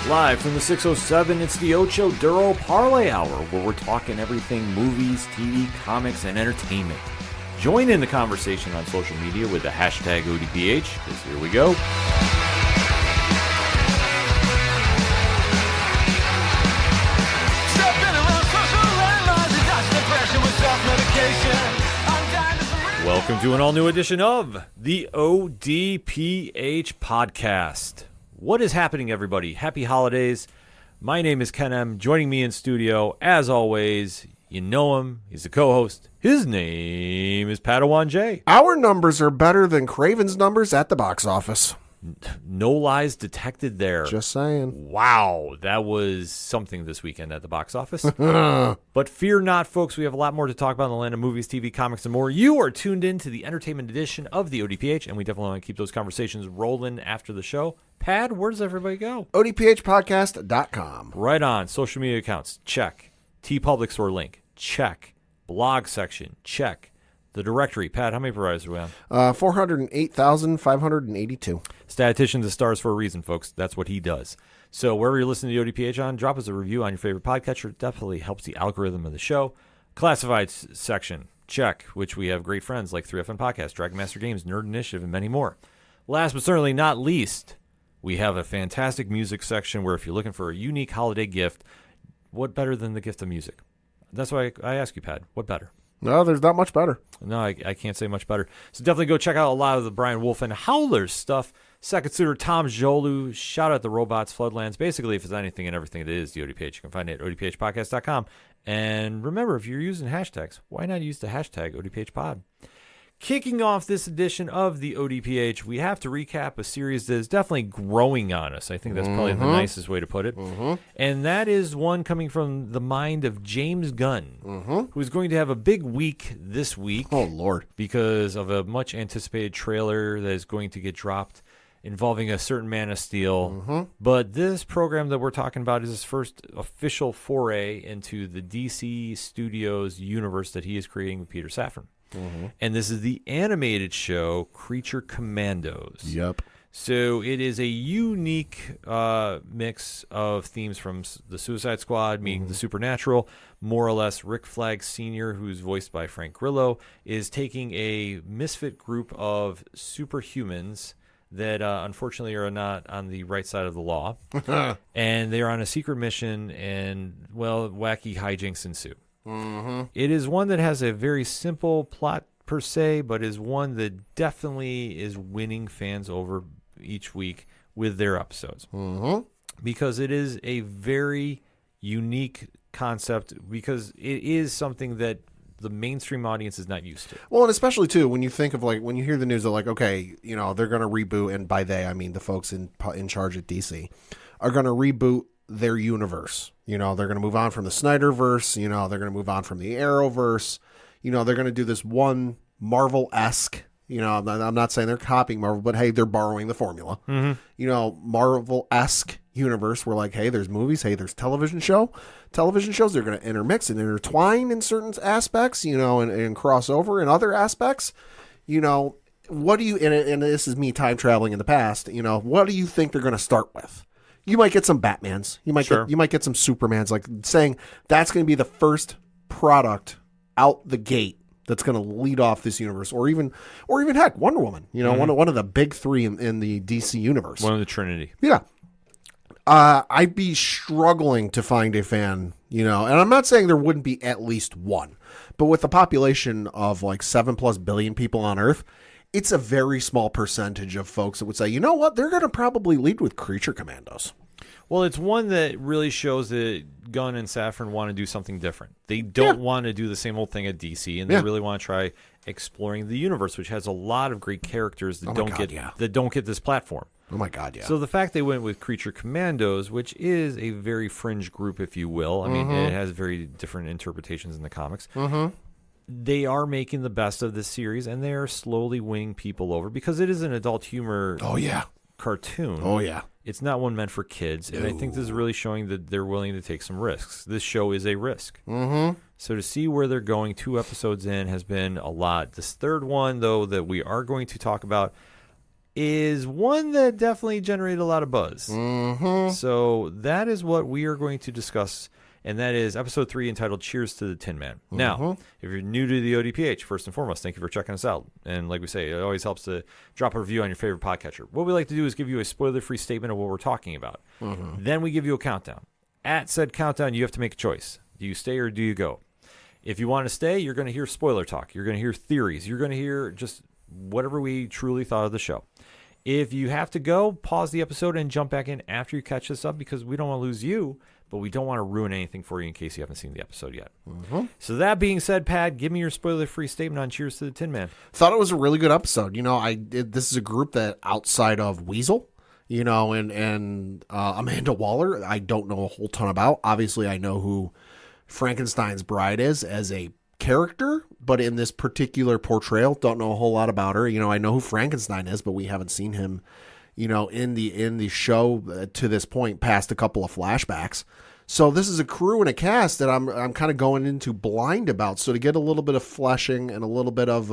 Live from the 607, it's the Ocho Duro Parlay Hour, where we're talking everything movies, TV, comics, and entertainment. Join in the conversation on social media with the hashtag ODPH, because here we go. Welcome to an all-new edition of the ODPH podcast. What is happening, everybody? Happy holidays. My name is Ken M. Joining me in studio, as always, you know him. He's the co-host. His name is Padawan J. Our numbers are better than Craven's numbers at the box office. No lies detected there. Just saying. Wow, that was something this weekend at the box office. But fear not, folks. We have a lot more to talk about in the land of movies, TV, comics, and more. You are tuned in to the entertainment edition of the ODPH, and we definitely want to keep those conversations rolling after the show. Pad, where does everybody go? ODPHpodcast.com. Right on. Social media accounts, check. TeePublic Store link, check. Blog section, check. The directory, Pat, how many providers are we on? 408,582. Statisticians are stars for a reason, folks. That's what he does. So wherever you're listening to the ODPH on, drop us a review on your favorite podcatcher. It definitely helps the algorithm of the show. Classified section, check, which we have great friends like 3FN Podcast, Dragon Master Games, Nerd Initiative, and many more. Last but certainly not least, we have a fantastic music section where if you're looking for a unique holiday gift, what better than the gift of music? That's why I ask you, Pat, what better? No, there's not much better. No, I can't say much better. So definitely go check out a lot of the Brian Wolf and Howler stuff. Second Suitor, Tom Jolu, shout out the Robots, Floodlands. Basically, if it's anything and everything that is the ODPH, you can find it at odphpodcast.com. And remember, if you're using hashtags, why not use the hashtag ODPHpod? Kicking off this edition of the ODPH, we have to recap a series that is definitely growing on us. I think that's probably the nicest way to put it. And that is one coming from the mind of James Gunn, who's going to have a big week this week. Oh, Lord. Because of a much-anticipated trailer that is going to get dropped involving a certain Man of Steel. But this program that we're talking about is his first official foray into the DC Studios universe that he is creating with Peter Safran. And this is the animated show Creature Commandos. Yep. So it is a unique mix of themes from the Suicide Squad, meaning the supernatural. More or less, Rick Flag Sr., who's voiced by Frank Grillo, is taking a misfit group of superhumans that unfortunately are not on the right side of the law. And they're on a secret mission, and, well, wacky hijinks ensue. It is one that has a very simple plot per se, but is one that definitely is winning fans over each week with their episodes. Because it is a very unique concept, because it is something that the mainstream audience is not used to. Well, and especially, too, when you think of, like, when you hear the news of, like, okay, you know, they're going to reboot, and by they, I mean the folks in charge at DC, are going to reboot their universe. You know, they're going to move on from the Snyderverse. You know, they're going to move on from the Arrowverse. You know, they're going to do this one Marvel-esque, you know, I'm not saying they're copying Marvel, but hey, they're borrowing the formula. You know, Marvel-esque universe where, like, hey, there's movies, hey, there's television shows. They're going to intermix and intertwine in certain aspects, you know, and cross over in other aspects. You know, what do you, and this is me time traveling in the past, you know, what do you think they're going to start with? You might get some Batmans. You might get some Supermans, like saying that's going to be the first product out the gate that's going to lead off this universe, or even heck, Wonder Woman. You know, one of the big three in the DC universe. One of the Trinity. Yeah. I'd be struggling to find a fan, you know, and I'm not saying there wouldn't be at least one, but with the population of like 7+ billion people on Earth, it's a very small percentage of folks that would say, you know what, they're going to probably lead with Creature Commandos. Well, it's one that really shows that Gunn and Safran want to do something different. They don't want to do the same old thing at DC, and they really want to try exploring the universe, which has a lot of great characters that don't get this platform. Oh my God, yeah. So the fact they went with Creature Commandos, which is a very fringe group, if you will. I mean, it has very different interpretations in the comics. They are making the best of this series, and they are slowly winning people over because it is an adult humor cartoon. Oh, yeah. It's not one meant for kids, and I think this is really showing that they're willing to take some risks. This show is a risk. So to see where they're going 2 episodes in has been a lot. This third one, though, that we are going to talk about, is one that definitely generated a lot of buzz. Mm-hmm. So that is what we are going to discuss, and that is episode 3 entitled Cheers to the Tin Man. Mm-hmm. Now, if you're new to the ODPH, first and foremost, thank you for checking us out. And like we say, it always helps to drop a review on your favorite podcatcher. What we like to do is give you a spoiler-free statement of what we're talking about. Mm-hmm. Then we give you a countdown. At said countdown, you have to make a choice. Do you stay or do you go? If you want to stay, you're going to hear spoiler talk. You're going to hear theories. You're going to hear just whatever we truly thought of the show. If you have to go, pause the episode and jump back in after you catch this up, because we don't want to lose you, but we don't want to ruin anything for you in case you haven't seen the episode yet. Mm-hmm. So that being said, Pat, give me your spoiler-free statement on Cheers to the Tin Man. Thought it was a really good episode. You know, this is a group that outside of Weasel, you know, and Amanda Waller, I don't know a whole ton about. Obviously, I know who Frankenstein's bride is as a character, but in this particular portrayal, don't know a whole lot about her. You know, I know who Frankenstein is, but we haven't seen him, you know, in the show to this point, past a couple of flashbacks. So this is a crew and a cast that I'm kind of going into blind about. So to get a little bit of fleshing and a little bit of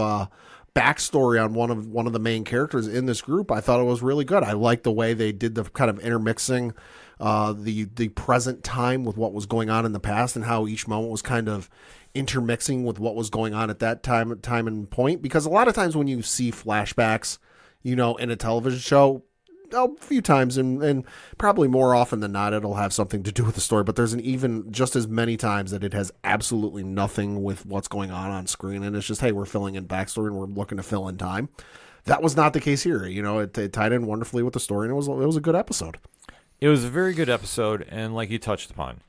backstory on one of the main characters in this group, I thought it was really good. I liked the way they did the kind of intermixing the present time with what was going on in the past, and how each moment was kind of intermixing with what was going on at that time and point. Because a lot of times when you see flashbacks, you know, in a television show, a few times and probably more often than not, it'll have something to do with the story. But there's an even just as many times that it has absolutely nothing with what's going on screen, and it's just, hey, we're filling in backstory and we're looking to fill in time. That was not the case here. You know, it tied in wonderfully with the story, and it was a good episode. It was a very good episode, and like you touched upon,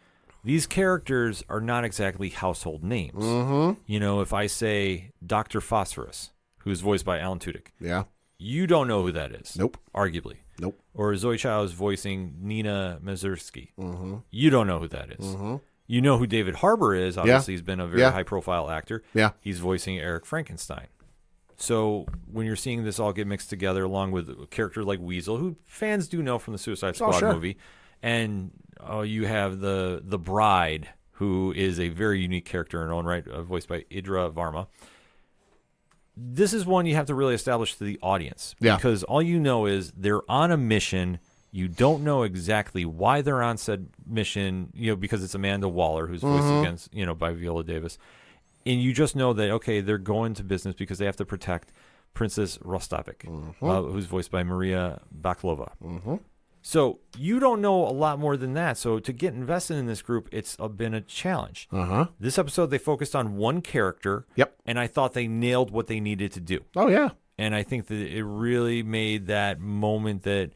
these characters are not exactly household names. Mm-hmm. You know, if I say Dr. Phosphorus, who's voiced by Alan Tudyk, Yeah. you don't know who that is. Nope. Arguably. Nope. Or Zoe Chao is voicing Nina Mazursky. Mm-hmm. You don't know who that is. Mm-hmm. You know who David Harbour is. Obviously, he's been a very high-profile actor. Yeah. He's voicing Eric Frankenstein. So when you're seeing this all get mixed together, along with a character like Weasel, who fans do know from the Suicide Squad movie, and you have the bride, who is a very unique character in her own right, voiced by Idra Varma. This is one you have to really establish to the audience, because all you know is they're on a mission. You don't know exactly why they're on said mission, you know, because it's Amanda Waller who's voiced against, you know, by Viola Davis. And you just know that, okay, they're going to business because they have to protect Princess Rostovik, who's voiced by Maria Baklova. Mm-hmm. So you don't know a lot more than that. So to get invested in this group, it's been a challenge. Uh-huh. This episode, they focused on one character. Yep. And I thought they nailed what they needed to do. Oh, yeah. And I think that it really made that moment that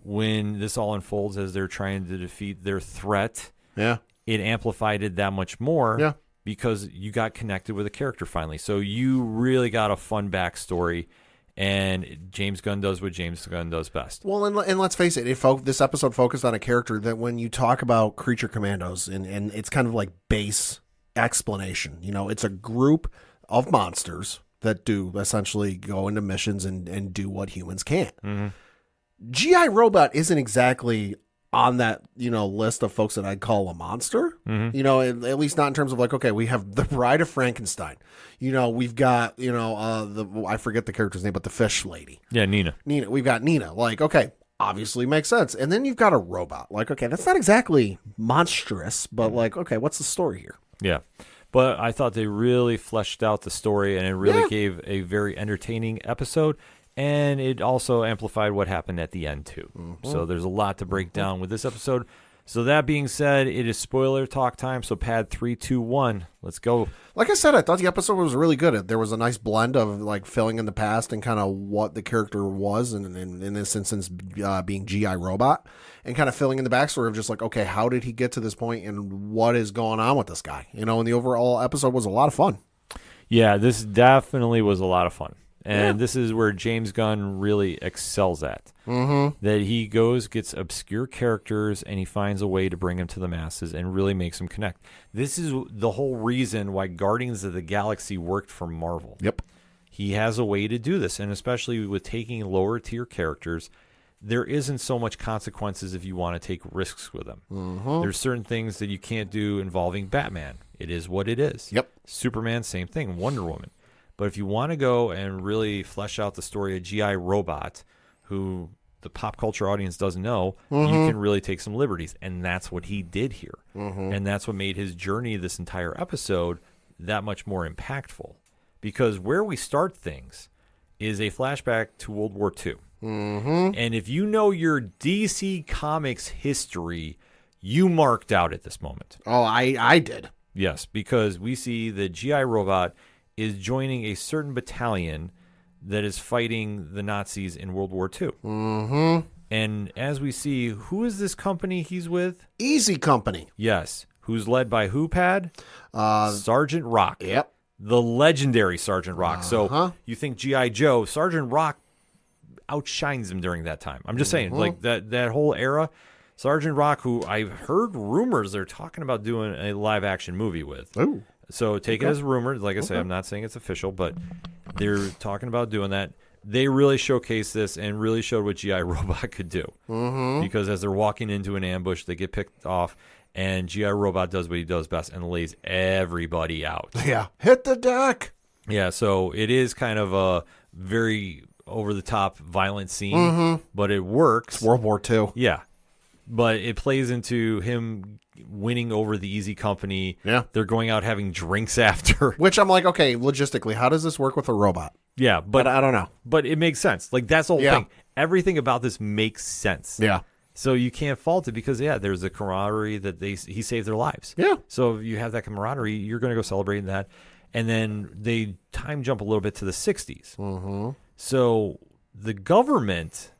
when this all unfolds as they're trying to defeat their threat, it amplified it that much more. Yeah. Because you got connected with a character finally. So you really got a fun backstory, and James Gunn does what James Gunn does best. Well, and let's face it, this episode focused on a character that when you talk about Creature Commandos, and it's kind of like base explanation, you know, it's a group of monsters that do essentially go into missions and do what humans can't. Mm-hmm. G.I. Robot isn't exactly on that, you know, list of folks that I'd call a monster, you know, at least not in terms of like, okay, we have the Bride of Frankenstein, you know, we've got, you know, I forget the character's name, but the fish lady. Yeah, Nina. We've got Nina. Like, okay, obviously makes sense. And then you've got a robot. Like, okay, that's not exactly monstrous, but like, okay, what's the story here? Yeah. But I thought they really fleshed out the story, and it really gave a very entertaining episode. And it also amplified what happened at the end, too. Mm-hmm. So there's a lot to break down with this episode. So that being said, it is spoiler talk time. So pad 3, 2, 1. Let's go. Like I said, I thought the episode was really good. There was a nice blend of like filling in the past and kind of what the character was, and in this instance being G.I. Robot, and kind of filling in the backstory of just like, okay, how did he get to this point and what is going on with this guy? You know, and the overall episode was a lot of fun. Yeah, this definitely was a lot of fun. And this is where James Gunn really excels at. Mm-hmm. That he gets obscure characters, and he finds a way to bring them to the masses and really makes them connect. This is the whole reason why Guardians of the Galaxy worked for Marvel. Yep. He has a way to do this, and especially with taking lower-tier characters, there isn't so much consequences if you want to take risks with them. Mm-hmm. There's certain things that you can't do involving Batman. It is what it is. Yep. Superman, same thing. Wonder Woman. But if you want to go and really flesh out the story of G.I. Robot, who the pop culture audience doesn't know, you can really take some liberties. And that's what he did here. And that's what made his journey this entire episode that much more impactful. Because where we start things is a flashback to World War II. And if you know your DC Comics history, you marked out at this moment. Oh, I did. Yes, because we see that G.I. Robot is joining a certain battalion that is fighting the Nazis in World War II. And as we see, who is this company he's with? Easy Company. Yes. Who's led by who, Pad? Sergeant Rock. Yep. The legendary Sergeant Rock. So you think G.I. Joe, Sergeant Rock outshines him during that time. I'm just saying, like that whole era, Sergeant Rock, who I've heard rumors they're talking about doing a live action movie with. Ooh. So take it as rumors. Like I say, I'm not saying it's official, but they're talking about doing that. They really showcased this and really showed what G.I. Robot could do. Because as they're walking into an ambush, they get picked off, and G.I. Robot does what he does best and lays everybody out. Yeah. Hit the deck. Yeah, so it is kind of a very over-the-top violent scene, but it works. It's World War II. Yeah. But it plays into him winning over the Easy Company. Yeah. They're going out having drinks after. Which I'm like, okay, logistically, how does this work with a robot? Yeah, but I don't know. But it makes sense. Like, that's the whole thing. Everything about this makes sense. Yeah. So you can't fault it because, there's a camaraderie that he saved their lives. Yeah. So if you have that camaraderie, you're going to go celebrate that. And then they time jump a little bit to the 60s. So the government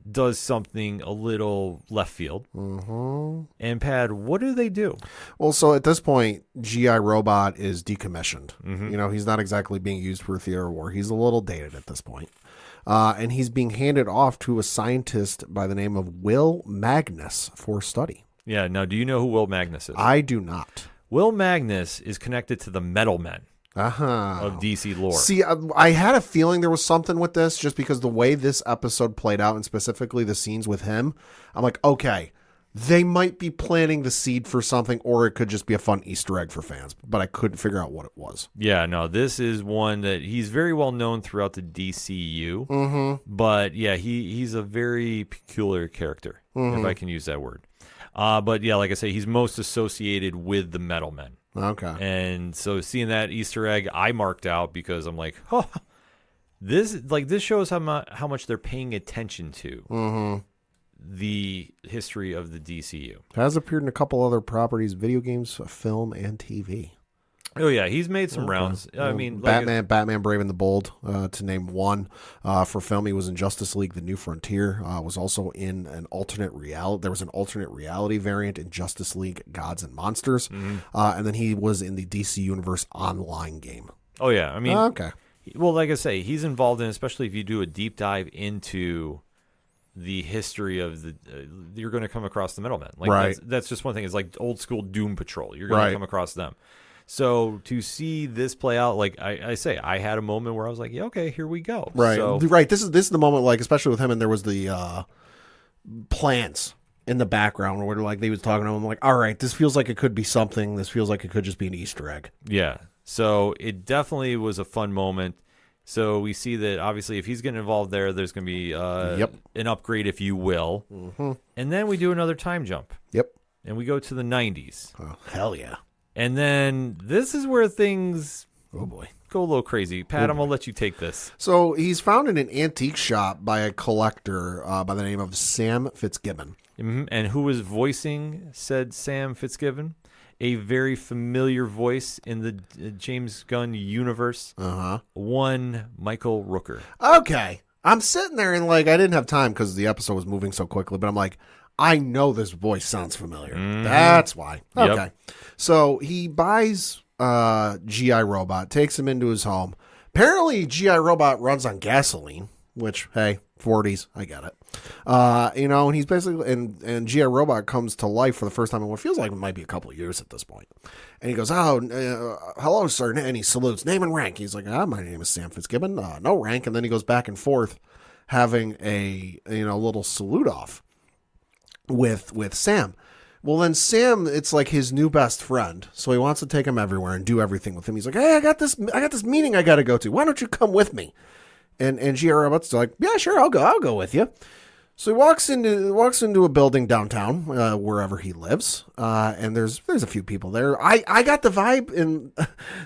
does something a little left field. And Pad, what do they do? Well, so at this point, G.I. Robot is decommissioned. You know, he's not exactly being used for theater war. He's a little dated at this point. And he's being handed off to a scientist by the name of Will Magnus for study. Yeah, now do you know who Will Magnus is? I do not. Will Magnus is connected to the Metal Men of DC lore. See, I had a feeling there was something with this just because the way this episode played out and specifically the scenes with him, I'm like, okay, they might be planting the seed for something or it could just be a fun Easter egg for fans, but I couldn't figure out what it was. Yeah, no, this is one that he's very well known throughout the DCU, but yeah, he's a very peculiar character, if I can use that word. But yeah, like I say, he's most associated with the Metal Men. Okay. And so seeing that Easter egg, I marked out because I'm like, this shows how much they're paying attention to the history of the DCU. Has appeared in a couple other properties, video games, film, and TV. Oh yeah, he's made some rounds. I mean, Batman Brave and the Bold, to name one. For film, he was in Justice League: The New Frontier. Was also in an alternate reality. There was an alternate reality variant in Justice League: Gods and Monsters, and then he was in the DC Universe online game. Oh yeah, I mean, okay. Well, like I say, he's involved in, especially if you do a deep dive into the history of the. You're going to come across the Metal Men. Like, right. That's just one thing. It's like old school Doom Patrol. You're going to come across them. So to see this play out, like I say, I had a moment where I was like, yeah, okay, here we go. Right. So, right. This is the moment, like, especially with him, and there was the plants in the background where like they was talking to him. I'm like, all right, this feels like it could be something. This feels like it could just be an Easter egg. Yeah. So it definitely was a fun moment. So we see that obviously if he's getting involved there's going to be an upgrade, if you will. And then we do another time jump. Yep. And we go to the 90s. Oh, hell yeah. And then this is where things go a little crazy. Pat, I'm going to let you take this. So he's found in an antique shop by a collector by the name of Sam Fitzgibbon. And who is voicing said Sam Fitzgibbon? A very familiar voice in the James Gunn universe. One Michael Rooker. Okay. I'm sitting there and like I didn't have time because the episode was moving so quickly, but I'm like, I know this voice sounds familiar. That's why. Okay. Yep. So he buys G.I. Robot, takes him into his home. Apparently, G.I. Robot runs on gasoline, which, hey, 40s, I get it. And he's basically, and G.I. Robot comes to life for the first time in what feels like it might be a couple of years at this point. And he goes, hello, sir, and he salutes, name and rank. He's like, my name is Sam Fitzgibbon, no rank. And then he goes back and forth having a little salute off with Sam. Well, then Sam, it's like his new best friend, so he wants to take him everywhere and do everything with him. He's like, hey, I got this meeting I got to go to. Why don't you come with me? And G.I. Robot's like, yeah, sure, I'll go with you. So he walks into a building downtown, wherever he lives, and there's a few people there. I got the vibe, and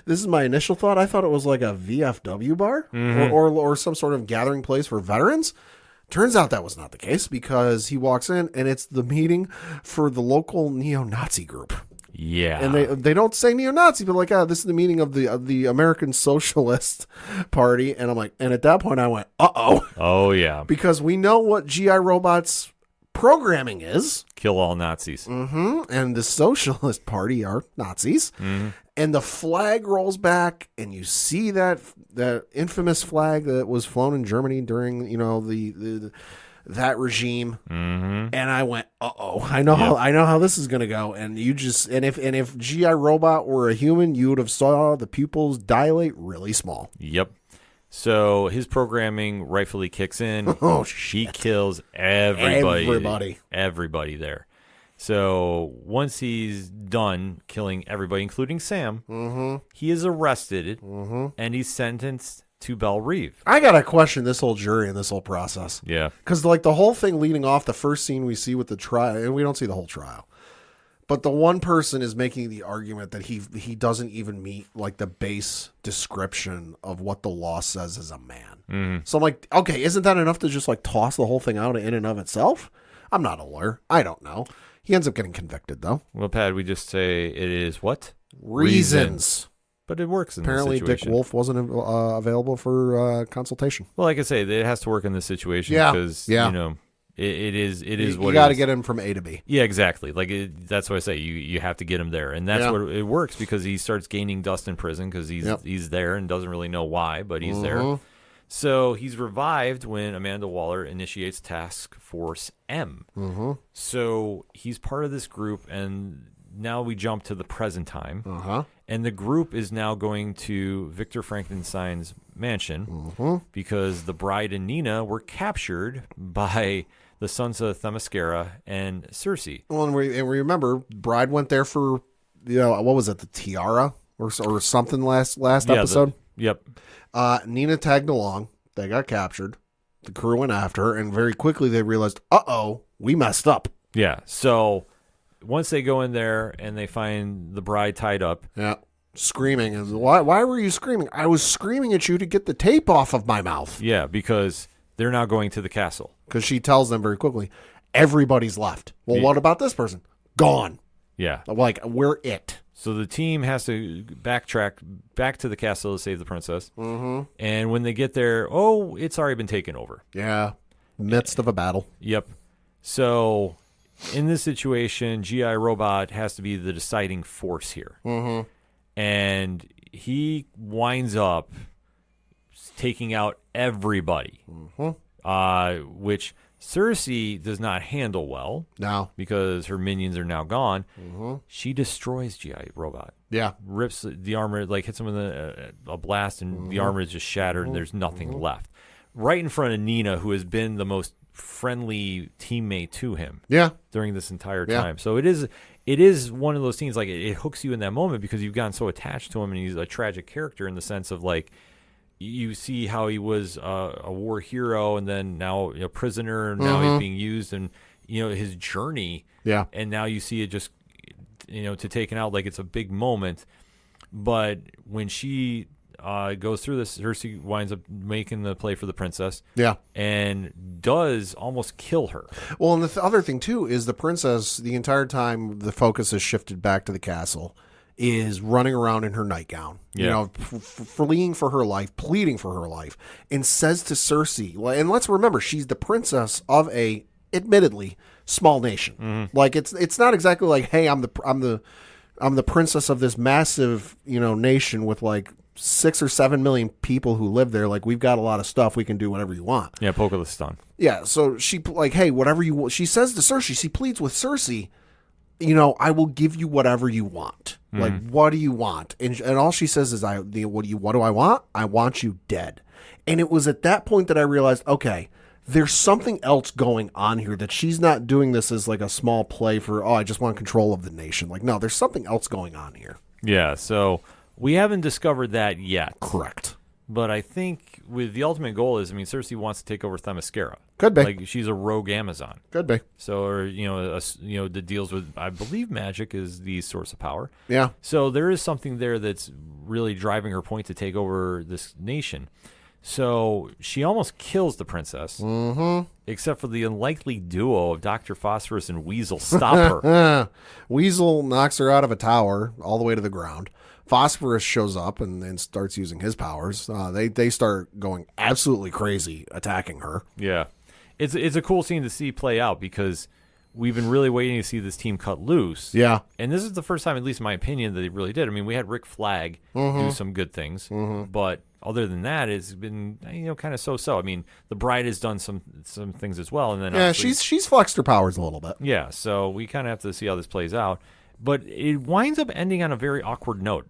this is my initial thought. I thought it was like a VFW bar or some sort of gathering place for veterans. Turns out that was not the case, because he walks in and it's the meeting for the local neo-Nazi group. Yeah. And they don't say neo-Nazi, but like, this is the meeting of the American Socialist Party. And I'm like, and at that point I went, uh-oh. Oh, yeah. Because we know what G.I. Robot's programming is. Kill all Nazis. Mm-hmm. And the Socialist Party are Nazis. Mm-hmm. And the flag rolls back, and you see that infamous flag that was flown in Germany during, that regime. Mm-hmm. And I went, uh-oh. I know how this is going to go. And if G.I. Robot were a human, you would have saw the pupils dilate really small. Yep. So his programming rightfully kicks in. Oh, she kills everybody there. So once he's done killing everybody, including Sam, he is arrested and he's sentenced to Belle Reve. I got to question this whole jury and this whole process. Yeah. Because like the whole thing leading off, the first scene we see with the trial, and we don't see the whole trial, but the one person is making the argument that he doesn't even meet like the base description of what the law says as a man. Mm-hmm. So I'm like, okay, isn't that enough to just like toss the whole thing out in and of itself? I'm not a lawyer. I don't know. He ends up getting convicted, though. Well, Pat, we just say it is what? Reasons. But it works in Apparently, this situation. Dick Wolf wasn't available for consultation. Well, like I say, it has to work in this situation because, it is what it is. You got to get him from A to B. Yeah, exactly. Like that's what I say. You have to get him there. And that's what it works, because he starts gaining dust in prison because he's there and doesn't really know why, but he's there. So he's revived when Amanda Waller initiates Task Force M. Mm-hmm. So he's part of this group, and now we jump to the present time. Uh-huh. And the group is now going to Victor Frankenstein's mansion because the bride and Nina were captured by the sons of Themyscira and Circe. Well, and we remember, bride went there for, what was it, the tiara or something last episode? Yep. Nina tagged along. They got captured. The crew went after her, and very quickly they realized, uh-oh, we messed up. Yeah. So once they go in there and they find the bride tied up. Yeah. Screaming. And why were you screaming? I was screaming at you to get the tape off of my mouth. Yeah, because they're now going to the castle. Because she tells them very quickly, everybody's left. Well, what about this person? Gone. Yeah. Like, we're it. So the team has to backtrack back to the castle to save the princess. Mm-hmm. And when they get there, it's already been taken over. Yeah. Midst of a battle. Yep. So in this situation, G.I. Robot has to be the deciding force here. Mm-hmm. And he winds up taking out everybody, which Circe does not handle well. No. Because her minions are now gone. Mm-hmm. She destroys G.I. Robot. Yeah. Rips the armor, like hits him with a blast, and the armor is just shattered, and there's nothing left. Right in front of Nina, who has been the most friendly teammate to him during this entire time. So it is one of those scenes, like it hooks you in that moment because you've gotten so attached to him, and he's a tragic character in the sense of like, you see how he was a war hero, and then now a prisoner, and now he's being used, and his journey. Yeah. And now you see it just to taken out, like it's a big moment. But when she goes through this, Circe winds up making the play for the princess. Yeah. And does almost kill her. Well, and the other thing too is the princess, the entire time the focus has shifted back to the castle, is running around in her nightgown, fleeing for her life, pleading for her life, and says to Circe, and let's remember, she's the princess of a admittedly small nation. Mm-hmm. Like it's not exactly like, hey, I'm the princess of this massive nation with like 6 or 7 million people who live there. Like, we've got a lot of stuff. We can do whatever you want. Yeah, Pokelistan. Yeah, so she like, hey, whatever you want. She says to Circe, she pleads with Circe, I will give you whatever you want. Mm-hmm. Like, what do you want? And all she says is, what do I want? I want you dead. And it was at that point that I realized, okay, there's something else going on here, that she's not doing this as like a small play for, I just want control of the nation. Like, no, there's something else going on here. Yeah, so we haven't discovered that yet. Correct. But I think with the ultimate goal is, I mean, Cersei wants to take over Themyscira. Could be. Like, she's a rogue Amazon. Could be. So, or, that deals with, I believe magic is the source of power. Yeah. So there is something there that's really driving her point to take over this nation. So she almost kills the princess, except for the unlikely duo of Dr. Phosphorus and Weasel stop her. Weasel knocks her out of a tower all the way to the ground. Phosphorus shows up and starts using his powers. They start going absolutely crazy, attacking her. Yeah. It's a cool scene to see play out because we've been really waiting to see this team cut loose. Yeah. And this is the first time, at least in my opinion, that they really did. I mean, we had Rick Flag do some good things, but other than that, it's been kind of so-so. I mean, the Bride has done some things as well, and then she's flexed her powers a little bit. Yeah, so we kind of have to see how this plays out. But it winds up ending on a very awkward note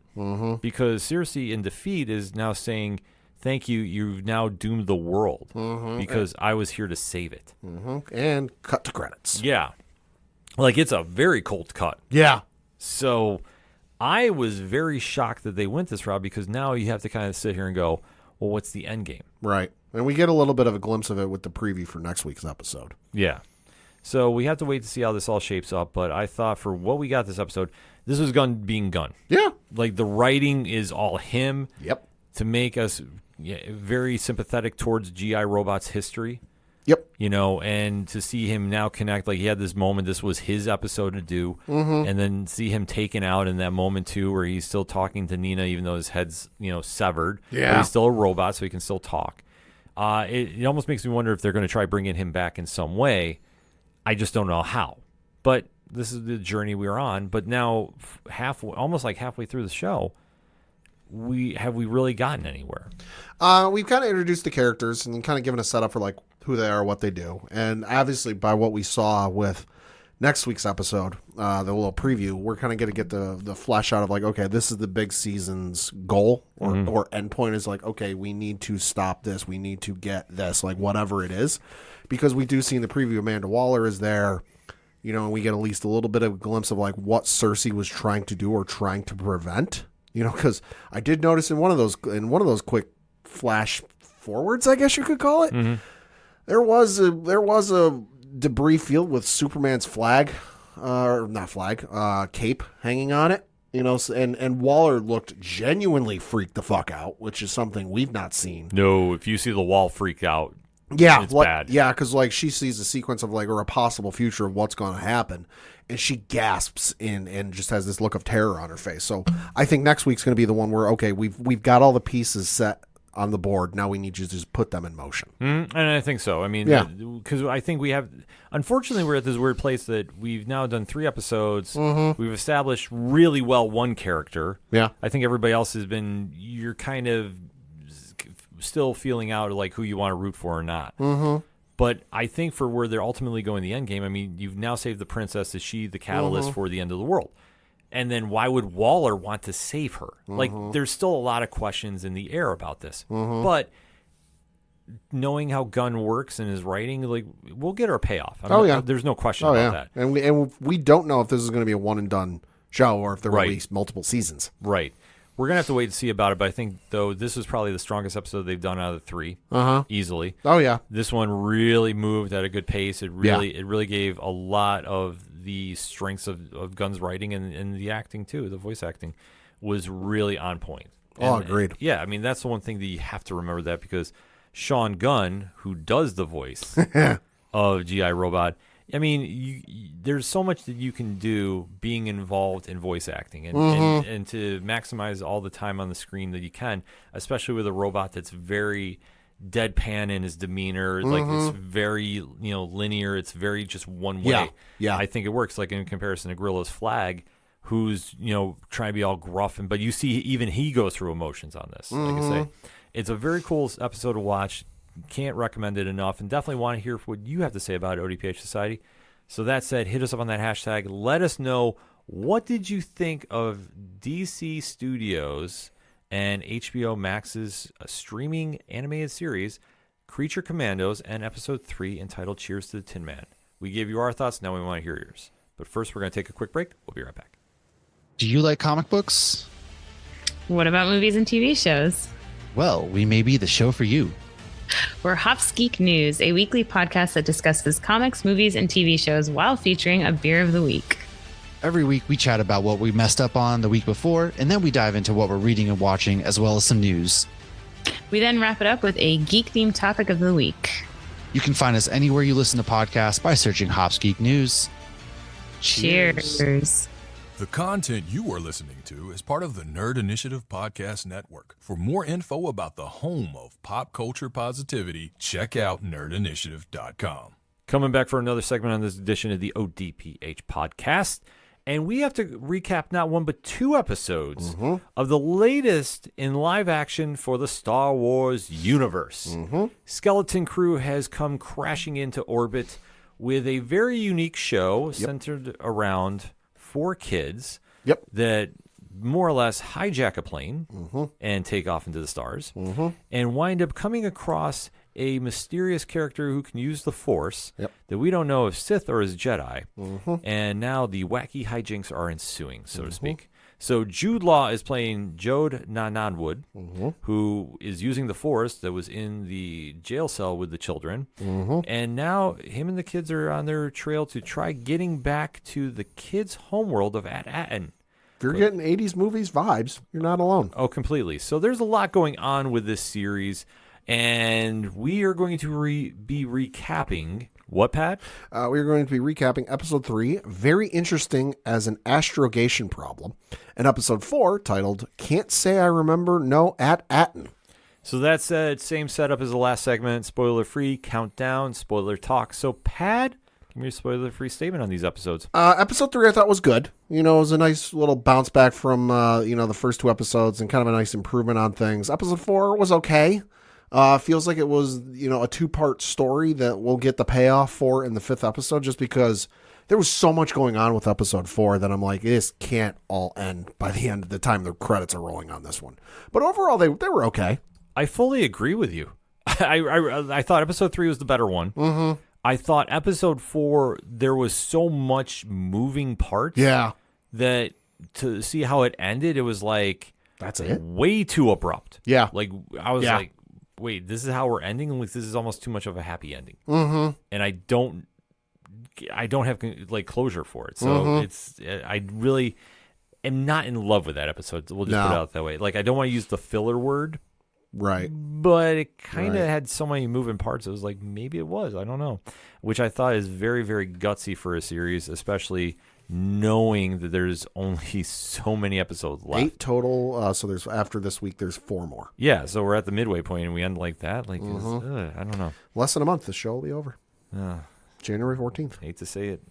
because Cersei in defeat is now saying, "Thank you, you've now doomed the world because I was here to save it." And cut to credits. Yeah, like it's a very cold cut. Yeah. So I was very shocked that they went this route because now you have to kind of sit here and go, well, what's the end game? Right. And we get a little bit of a glimpse of it with the preview for next week's episode. Yeah. So we have to wait to see how this all shapes up. But I thought for what we got this episode, this was Gunn being Gunn. Yeah. Like the writing is all him. Yep. To make us very sympathetic towards G.I. Robot's history. Yep. And to see him now connect, like he had this moment, this was his episode to do, and then see him taken out in that moment too, where he's still talking to Nina, even though his head's, severed. Yeah. But he's still a robot, so he can still talk. It almost makes me wonder if they're going to try bringing him back in some way. I just don't know how. But this is the journey we're on. But now, almost like halfway through the show, we really gotten anywhere? We've kind of introduced the characters and kind of given a setup for like who they are, what they do, and obviously by what we saw with next week's episode, the little preview, we're kind of going to get the flesh out of like, okay, this is the big season's goal or endpoint is like, okay, we need to stop this, we need to get this, like whatever it is, because we do see in the preview Amanda Waller is there. And we get at least a little bit of a glimpse of like what Cersei was trying to do or trying to prevent. Because I did notice in one of those quick flash forwards, I guess you could call it, there was a debris field with Superman's flag, cape hanging on it. And Waller looked genuinely freaked the fuck out, which is something we've not seen. No, if you see the wall freak out, it's bad. Yeah, because like she sees a sequence of like or a possible future of what's going to happen, and she gasps and just has this look of terror on her face. So I think next week's going to be the one where okay, we've got all the pieces set on the board. Now we need you to just put them in motion. And I think so. I mean, because I think we have. Unfortunately, we're at this weird place that we've now done 3 episodes. We've established really well one character. Yeah, I think everybody else has been. You're kind of still feeling out like who you want to root for or not. But I think for where they're ultimately going, the end game. I mean, you've now saved the princess. Is she the catalyst for the end of the world? And then why would Waller want to save her? Like, there's still a lot of questions in the air about this. But knowing how Gunn works in his writing, like, we'll get our payoff. There's no question about that. And we don't know if this is going to be a one and done show or if there will be multiple seasons. Right. We're going to have to wait to see about it. But I think, though, this is probably the strongest episode they've done out of the 3. Easily. Oh, yeah. This one really moved at a good pace. It really gave a lot of the strengths of Gunn's writing and the acting too. The voice acting was really on point. Agreed. Yeah, I mean that's the one thing that you have to remember that because Sean Gunn, who does the voice of G.I. Robot, I mean there's so much that you can do being involved in voice acting and to maximize all the time on the screen that you can, especially with a robot that's very deadpan in his demeanor, like it's very linear, it's very just one way. I think it works, like in comparison to Gorilla's Flag, who's trying to be all gruff, but you see even he goes through emotions on this. Like I say, it's a very cool episode to watch. Can't recommend it enough, and definitely want to hear what you have to say about ODPH Society. So that said, hit us up on that hashtag. Let us know, what did you think of DC Studios and HBO Max's streaming animated series, Creature Commandos, and episode 3 entitled Cheers to the Tin Man? We gave you our thoughts, now we want to hear yours. But first, we're going to take a quick break. We'll be right back. Do you like comic books? What about movies and TV shows? well, we may be the show for you. We're Hops Geek News, a weekly podcast that discusses comics, movies, and TV shows while featuring a beer of the week. Every week we chat about what we messed up on the week before, and then we dive into what we're reading and watching, as well as some news. We then wrap it up with a geek-themed topic of the week. You can find us anywhere you listen to podcasts by searching Hops Geek News. Cheers. The content you are listening to is part of the Nerd Initiative Podcast Network. For more info about the home of pop culture positivity, check out nerdinitiative.com. Coming back for another segment on this edition of the ODPH podcast. And we have to recap not one but two episodes of the latest in live action for the Star Wars universe. Skeleton Crew has come crashing into orbit with a very unique show centered around 4 kids that more or less hijack a plane and take off into the stars and wind up coming across a mysterious character who can use the Force that we don't know if Sith or is Jedi. And now the wacky hijinks are ensuing, so to speak. So Jude Law is playing Jode Nananwood, who is using the Force that was in the jail cell with the children. And now him and the kids are on their trail to try getting back to the kids' homeworld of At-Aten. If you're getting 80s movies vibes, you're not alone. Oh, completely. So there's a lot going on with this series, and we are going to be recapping... What, Pat? We're going to be recapping episode 3, very interesting as an astrogation problem, and episode 4, titled Can't Say I Remember No At-Aten. So that's the same setup as the last segment, spoiler-free, countdown, spoiler talk. So, Pat, give me a spoiler-free statement on these episodes. Episode 3 I thought was good. You know, it was a nice little bounce back from, the first 2 episodes and kind of a nice improvement on things. Episode 4 was okay. Feels like it was, a 2-part story that we'll get the payoff for in the 5th episode, just because there was so much going on with episode 4 that I'm like, this can't all end by the end of the time the credits are rolling on this one. But overall, they were okay. I fully agree with you. I thought episode 3 was the better one. I thought episode 4, there was so much moving parts. Yeah. That to see how it ended, it was like... That's it? Way too abrupt. Yeah. Like, I was like... Wait, this is how we're ending? Like, this is almost too much of a happy ending. And I don't have closure for it. So I really am not in love with that episode. We'll just put it out that way. Like, I don't want to use the filler word. Right. But it kind of had so many moving parts. It was like, maybe it was. I don't know. Which I thought is very, very gutsy for a series, especially knowing that there's only so many episodes left. 8 total. So there's after this week, there's 4 more. Yeah, so we're at the midway point and we end like that. Like, I don't know. Less than a month, the show will be over. January 14th. Hate to say it.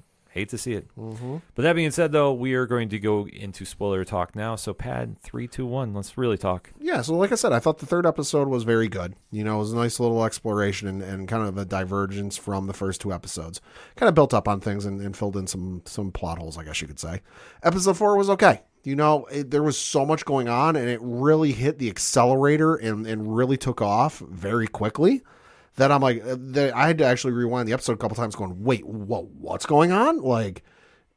But that being said, though, we are going to go into spoiler talk now. So, Pad, 3, 2, 1. Let's really talk. Yeah, so like I said, I thought the 3rd episode was very good. It was a nice little exploration and kind of a divergence from the first 2 episodes. Kind of built up on things and filled in some plot holes, I guess you could say. Episode 4 was okay. There was so much going on, and it really hit the accelerator and really took off very quickly. That I'm like, I had to actually rewind the episode a couple times going, wait, what's going on? Like,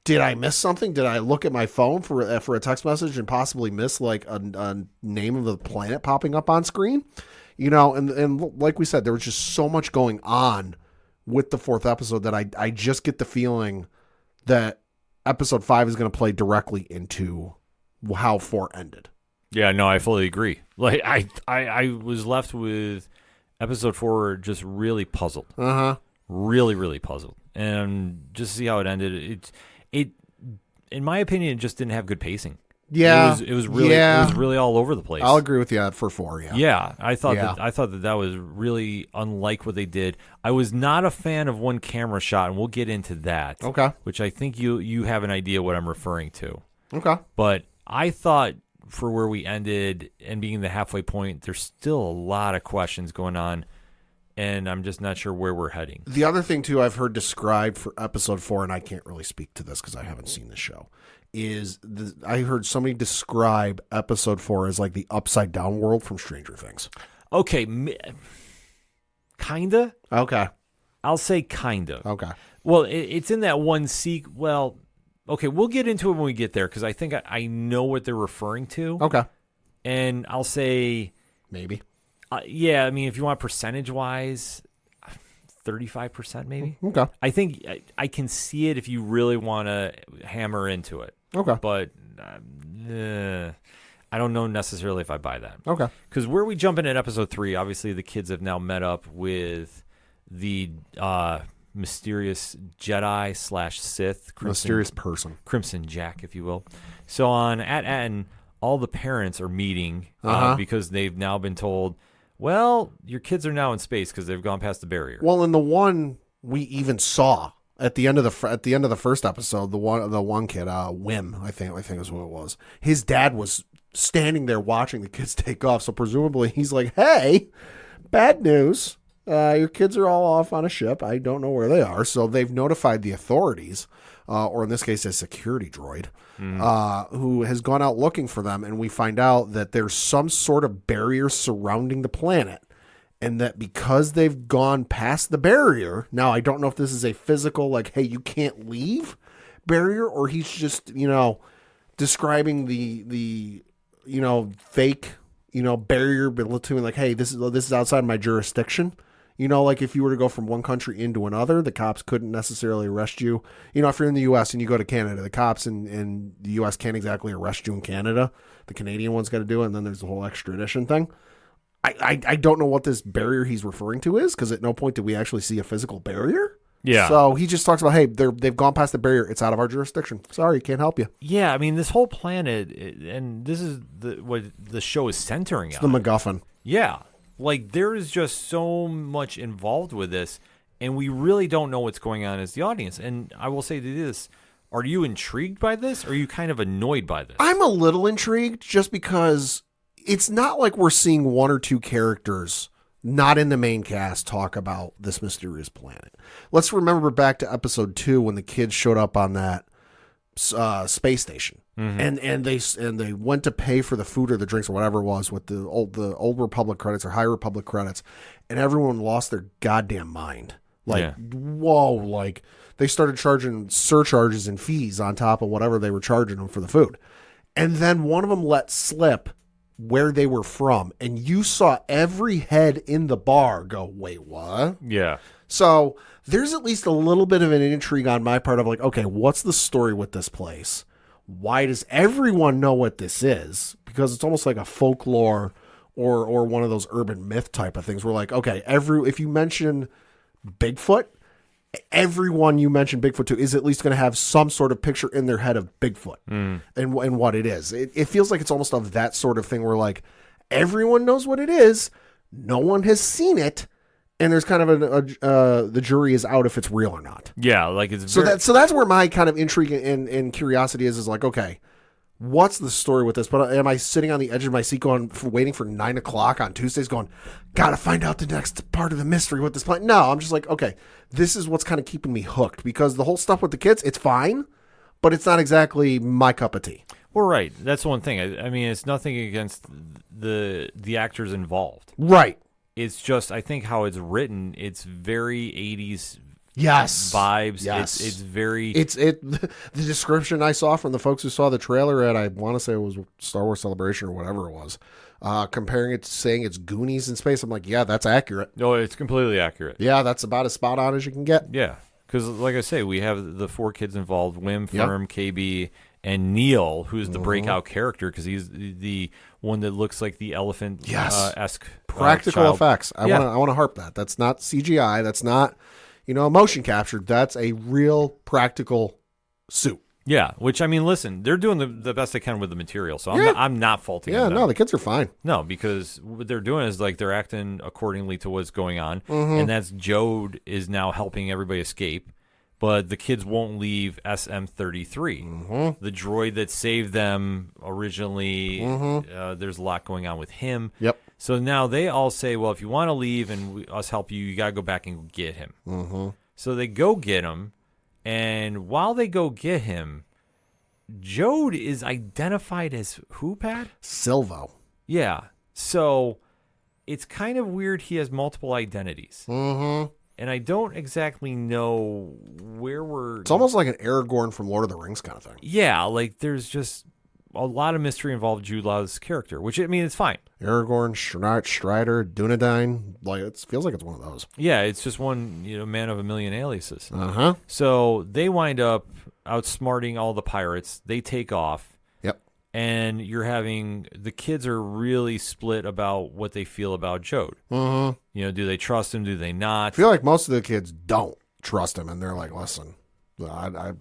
did I miss something? Did I look at my phone for a text message and possibly miss like a name of the planet popping up on screen? And like we said, there was just so much going on with the 4th episode that I just get the feeling that episode 5 is going to play directly into how 4 ended. Yeah, no, I fully agree. Like, I was left with episode 4 just really puzzled. Really, really puzzled. And just to see how it ended, it in my opinion, it just didn't have good pacing. Yeah. It was really all over the place. I'll agree with you for 4, yeah. Yeah, I thought that was really unlike what they did. I was not a fan of one camera shot, and we'll get into that. Okay. Which I think you have an idea what I'm referring to. Okay. But I thought for where we ended and being the halfway point, there's still a lot of questions going on, and I'm just not sure where we're heading. The other thing, too, I've heard described for episode 4, and I can't really speak to this because I haven't seen the show, is I heard somebody describe episode 4 as like the upside down world from Stranger Things. Okay. Kinda. Okay. I'll say kinda. Okay. Well, it's in that one well, okay, we'll get into it when we get there because I think I know what they're referring to. Okay. And I'll say maybe. Yeah, I mean, if you want percentage-wise, 35% maybe. Okay. I think I can see it if you really want to hammer into it. Okay. But I don't know necessarily if I buy that. Okay. Because where we jump in at episode 3, obviously the kids have now met up with the mysterious Jedi/Sith, Mysterious person. Crimson Jack, if you will. So on at Atten, all the parents are meeting because they've now been told, well, your kids are now in space because they've gone past the barrier. Well, in the one we even saw at the end of the first episode, the one kid, Wim, I think is what it was. His dad was standing there watching the kids take off. So presumably he's like, "Hey, bad news. Your kids are all off on a ship. I don't know where they are." So they've notified the authorities, or in this case, a security droid, who has gone out looking for them. And we find out that there's some sort of barrier surrounding the planet. And that because they've gone past the barrier, now I don't know if this is a physical, like, hey, you can't leave barrier, or he's just, describing the fake, barrier between, like, hey, this is outside my jurisdiction. Like if you were to go from one country into another, the cops couldn't necessarily arrest you. If you're in the U.S. and you go to Canada, the cops in the U.S. can't exactly arrest you in Canada. The Canadian one's got to do it, and then there's the whole extradition thing. I don't know what this barrier he's referring to is, because at no point did we actually see a physical barrier. Yeah. So he just talks about, hey, they've gone past the barrier. It's out of our jurisdiction. Sorry, can't help you. Yeah, I mean, this whole planet, and this is what the show is centering It's on. the MacGuffin. Yeah. Like, there is just so much involved with this, and we really don't know what's going on as the audience. And I will say this, are you intrigued by this, or are you kind of annoyed by this? I'm a little intrigued just because it's not like we're seeing one or two characters not in the main cast talk about this mysterious planet. Let's remember back to episode 2 when the kids showed up on that space station, and they went to pay for the food or the drinks or whatever it was with the old Republic credits or High Republic credits, and everyone lost their goddamn mind. Like, whoa! Like they started charging surcharges and fees on top of whatever they were charging them for the food, and then one of them let slip where they were from, and you saw every head in the bar go, wait, what? Yeah. So there's at least a little bit of an intrigue on my part of like, okay, what's the story with this place? Why does everyone know what this is? Because it's almost like a folklore or one of those urban myth type of things. We're like, okay, if you mention Bigfoot, everyone you mention Bigfoot to is at least going to have some sort of picture in their head of Bigfoot and what it is. It feels like it's almost of that sort of thing where like everyone knows what it is. No one has seen it. And there's kind of the jury is out if it's real or not. Yeah. Like it's so that's where my kind of intrigue and curiosity is like, okay, what's the story with this? But am I sitting on the edge of my seat waiting for 9 o'clock on Tuesdays going, gotta find out the next part of the mystery with this plan? No, I'm just like, okay, this is what's kind of keeping me hooked, because the whole stuff with the kids, it's fine, but it's not exactly my cup of tea. Well, right. That's one thing. I mean, it's nothing against the actors involved. Right. It's just, I think how it's written, it's very 80s vibes. Yes. It's very... The description I saw from the folks who saw the trailer at, I want to say it was Star Wars Celebration or whatever it was, comparing it to saying it's Goonies in space. I'm like, yeah, that's accurate. No, it's completely accurate. Yeah, that's about as spot on as you can get. Yeah, because like I say, we have the 4 kids involved, Wim, Firm, KB, and Neil, who's the breakout character because he's the one that looks like the elephant esque practical effects. I want to harp that. That's not CGI. That's not motion captured. That's a real practical suit. Yeah, which I mean, listen, they're doing the best they can with the material, so I'm not faulting them. No, the kids are fine. No, because what they're doing is like they're acting accordingly to what's going on, and that's Jode is now helping everybody escape. But the kids won't leave SM-33. The droid that saved them originally, there's a lot going on with him. Yep. So now they all say, well, if you want to leave and us help you, you got to go back and get him. So they go get him, and while they go get him, Jode is identified as who, Pat? Silvo. Yeah. So it's kind of weird he has multiple identities. And I don't exactly know where we're... It's almost like an Aragorn from Lord of the Rings kind of thing. Yeah, like there's just... a lot of mystery involved Jude Law's character, which, I mean, it's fine. Aragorn, Strider, Dunedain. Like, it feels like it's one of those. Yeah, it's just one, man of a million aliases. Uh-huh. So they wind up outsmarting all the pirates. They take off. Yep. And you're having the kids are really split about what they feel about Jode. Mm-hmm. Do they trust him? Do they not? I feel like most of the kids don't trust him, and they're like, listen,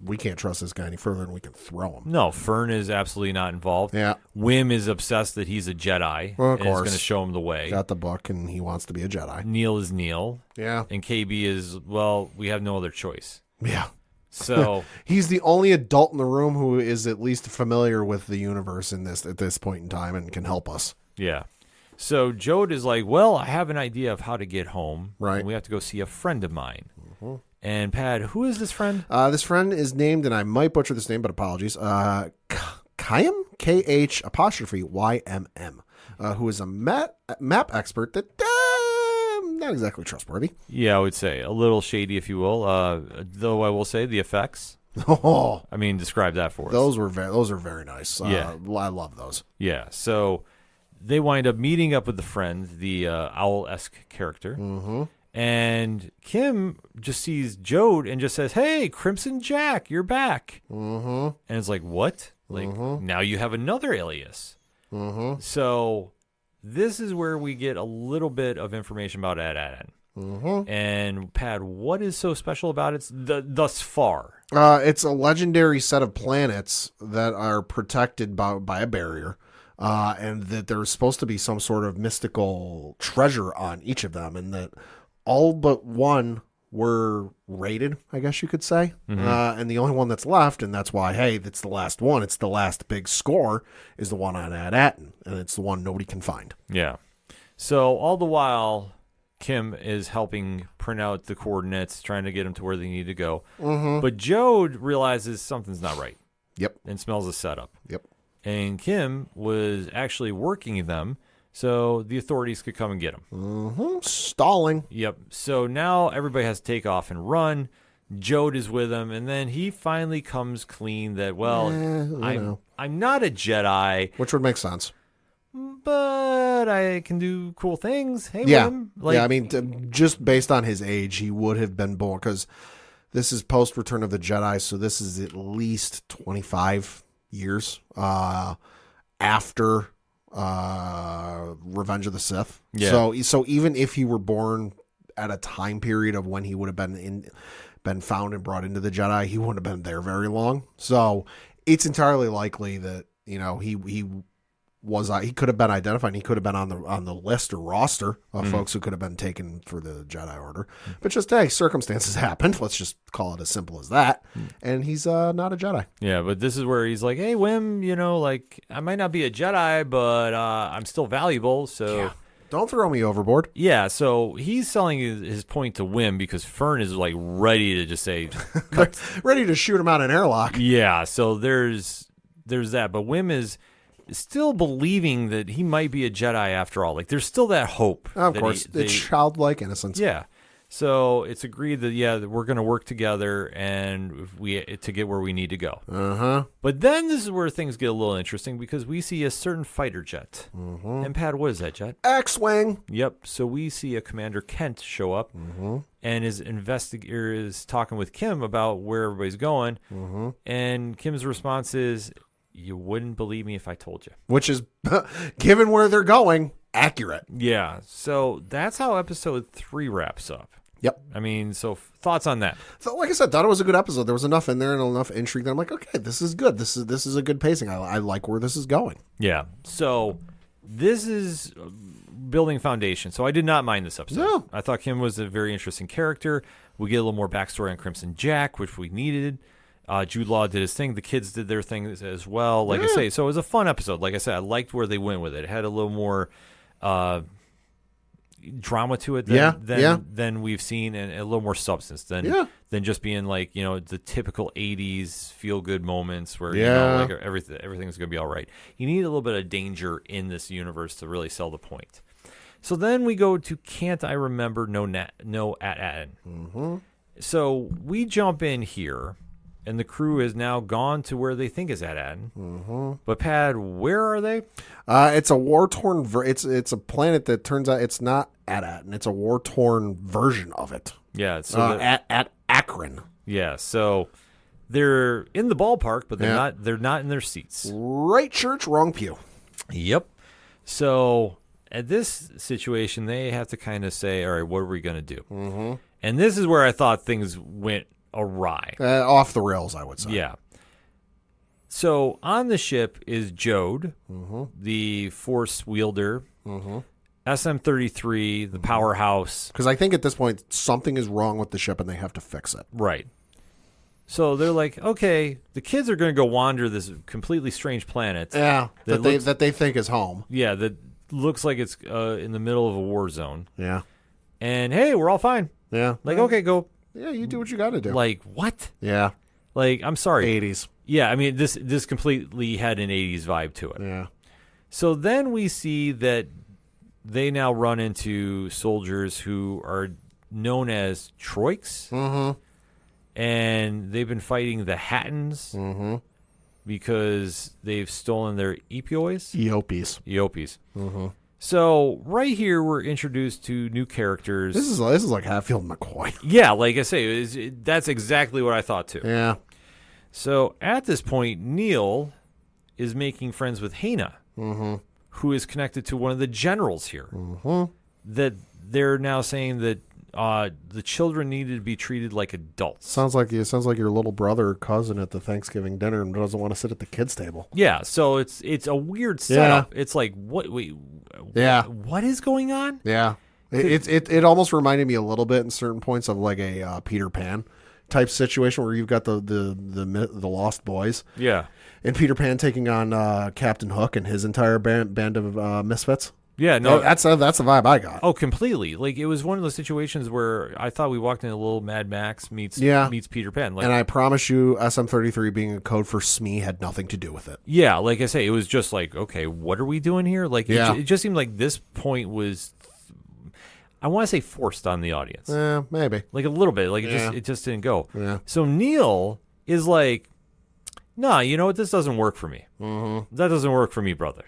we can't trust this guy any further than we can throw him. No, Fern is absolutely not involved. Yeah. Wim is obsessed that he's a Jedi. Well, of and is course. going to show him the way. Got the book, and he wants to be a Jedi. Neil is Neil. Yeah. And KB is, well, we have no other choice. Yeah. So he's the only adult in the room who is at least familiar with the universe at this point in time and can help us. Yeah. So Jode is like, well, I have an idea of how to get home. Right. And we have to go see a friend of mine. Mm-hmm. And Pad, who is this friend? This friend is named, and I might butcher this name, but apologies. Khymm, KHYMM, who is a map expert that not exactly trustworthy. Yeah, I would say a little shady, if you will. Though I will say the effects. Oh, I mean, describe that for us. Those are very nice. Yeah, I love those. Yeah, so they wind up meeting up with the friend, the owl-esque character. Mm-hmm. And Kim just sees Jode and just says, hey, Crimson Jack, you're back. Mm-hmm. And it's like, what? Like, now you have another alias. Mm-hmm. So this is where we get a little bit of information about Ad-Aden. Mm-hmm. And, Pad, what is so special about it thus far? It's a legendary set of planets that are protected by a barrier. And that there's supposed to be some sort of mystical treasure on each of them, and that all but one were raided, I guess you could say. Mm-hmm. And the only one that's left, and that's why, hey, that's the last one. It's the last big score, is the one on Ad-Aden, and it's the one nobody can find. Yeah. So all the while, Kim is helping print out the coordinates, trying to get them to where they need to go. Mm-hmm. But Jode realizes something's not right. Yep. And smells a setup. Yep. And Kim was actually working them so the authorities could come and get him. Mm-hmm. Stalling. Yep. So now everybody has to take off and run. Jode is with him, and then he finally comes clean that, well, I'm not a Jedi. Which would make sense. But I can do cool things. Hey, yeah. Wim. I mean, just based on his age, he would have been born, because this is post Return of the Jedi, so this is at least 25 years after Revenge of the Sith. Yeah. So even if he were born at a time period of when he would have been found and brought into the Jedi, he wouldn't have been there very long. So it's entirely likely that he could have been identified, and he could have been on the list or roster of folks who could have been taken for the Jedi Order. But just, hey, circumstances happened. Let's just call it as simple as that. And he's not a Jedi. Yeah, but this is where he's like, hey, Wim, I might not be a Jedi, but I'm still valuable, so... Yeah. Don't throw me overboard. Yeah, so he's selling his point to Wim because Fern is, ready to just say... ready to shoot him out an airlock. Yeah, so there's that. But Wim is still believing that he might be a Jedi after all. There's still that hope. Of course. It's childlike innocence. Yeah. So it's agreed that we're going to work together and to get where we need to go. Uh-huh. But then this is where things get a little interesting because we see a certain fighter jet. Mm-hmm. And Pat, what is that jet? X-Wing. Yep. So we see a Commander Kent show up and is talking with Kim about where everybody's going. Mm-hmm. And Kim's response is, you wouldn't believe me if I told you. Which is, given where they're going, accurate. Yeah. So that's how episode 3 wraps up. Yep. I mean, so thoughts on that? So, like I said, thought it was a good episode. There was enough in there and enough intrigue that I'm like, okay, this is good. This is a good pacing. I like where this is going. Yeah. So this is building foundation. So I did not mind this episode. No. I thought Kim was a very interesting character. We get a little more backstory on Crimson Jack, which we needed. Jude Law did his thing. The kids did their thing as well. Like I say, so it was a fun episode. Like I said, I liked where they went with it. It had a little more drama to it than we've seen, and a little more substance than just being the typical 80s feel-good moments where everything's going to be all right. You need a little bit of danger in this universe to really sell the point. So then we go to Can't I Remember No At-Aden. Mm-hmm. So we jump in here, and the crew is now gone to where they think is AT-AT. Mm-hmm. But Pad, where are they? It's a war-torn. It's a planet that turns out it's not AT-AT, and it's a war-torn version of it. Yeah, so at Akron. Yeah, so they're in the ballpark, but they're not. They're not in their seats. Right church, wrong pew. Yep. So at this situation, they have to kind of say, all right, what are we going to do? Mm-hmm. And this is where I thought things went awry. Off the rails, I would say. Yeah. So on the ship is Jode, the force wielder, SM-33, the powerhouse. Because I think at this point, something is wrong with the ship and they have to fix it. Right. So they're like, okay, the kids are going to go wander this completely strange planet. Yeah, that they think is home. Yeah, that looks like it's in the middle of a war zone. Yeah. And hey, we're all fine. Yeah. Like, okay, go. Yeah, you do what you got to do. Like, what? Yeah. Like, I'm sorry. 80s. Yeah, I mean, this completely had an 80s vibe to it. Yeah. So then we see that they now run into soldiers who are known as Troiks. Mm-hmm. And they've been fighting the Hattons because they've stolen their Eopies. Eopies. Mm-hmm. So right here we're introduced to new characters. This is like Hatfield McCoy. Yeah, like I say, that's exactly what I thought too. Yeah. So at this point, Neil is making friends with Hana, who is connected to one of the generals here. Mm-hmm. That they're now saying that the children needed to be treated like adults. Sounds like your little brother or cousin at the Thanksgiving dinner and doesn't want to sit at the kids' table. Yeah, so it's a weird setup. Yeah. It's like what is going on? Yeah, it almost reminded me a little bit in certain points of like a Peter Pan type situation where you've got the Lost Boys. Yeah, and Peter Pan taking on Captain Hook and his entire band of misfits. Yeah, no, that's the vibe I got. Oh, completely. Like it was one of those situations where I thought we walked in a little Mad Max meets Peter Pan. Like, and I promise you, SM-33 being a code for Smee had nothing to do with it. Yeah, like I say, it was just like, okay, what are we doing here? Like, it just seemed like this point was, I want to say, forced on the audience. Maybe like a little bit. Like it just didn't go. Yeah. So Neil is like, nah, you know what? This doesn't work for me. Mm-hmm. That doesn't work for me, brother.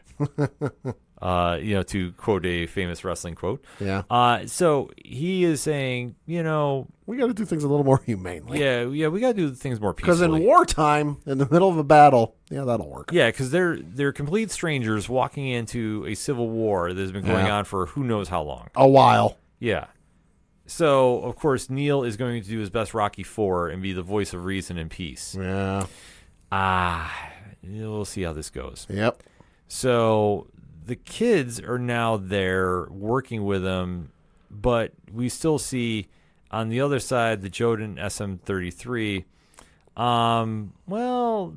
To quote a famous wrestling quote. Yeah. So he is saying, we got to do things a little more humanely. Yeah, we got to do things more peacefully. Because in wartime, in the middle of a battle, that'll work. Yeah, because they're complete strangers walking into a civil war that has been going on for who knows how long. A while. Yeah. So, of course, Neil is going to do his best Rocky IV and be the voice of reason and peace. Yeah. We'll see how this goes. Yep. So the kids are now there working with him, but we still see on the other side the Jode and SM-33.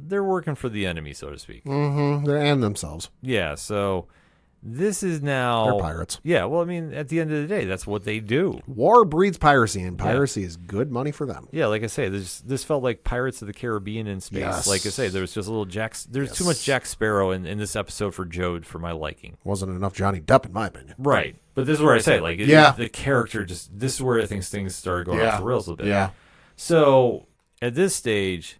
They're working for the enemy, so to speak. Mm-hmm. And themselves. Yeah, so this is now... They're pirates. Yeah, well, I mean, at the end of the day, that's what they do. War breeds piracy, and piracy is good money for them. Yeah, like I say, this felt like Pirates of the Caribbean in space. Yes. Like I say, there was just a little There's too much Jack Sparrow in this episode for Jode for my liking. Wasn't enough Johnny Depp, in my opinion. Right. But this is where I say, like, the character this is where I think things started going off the rails a little bit. Yeah. So, at this stage,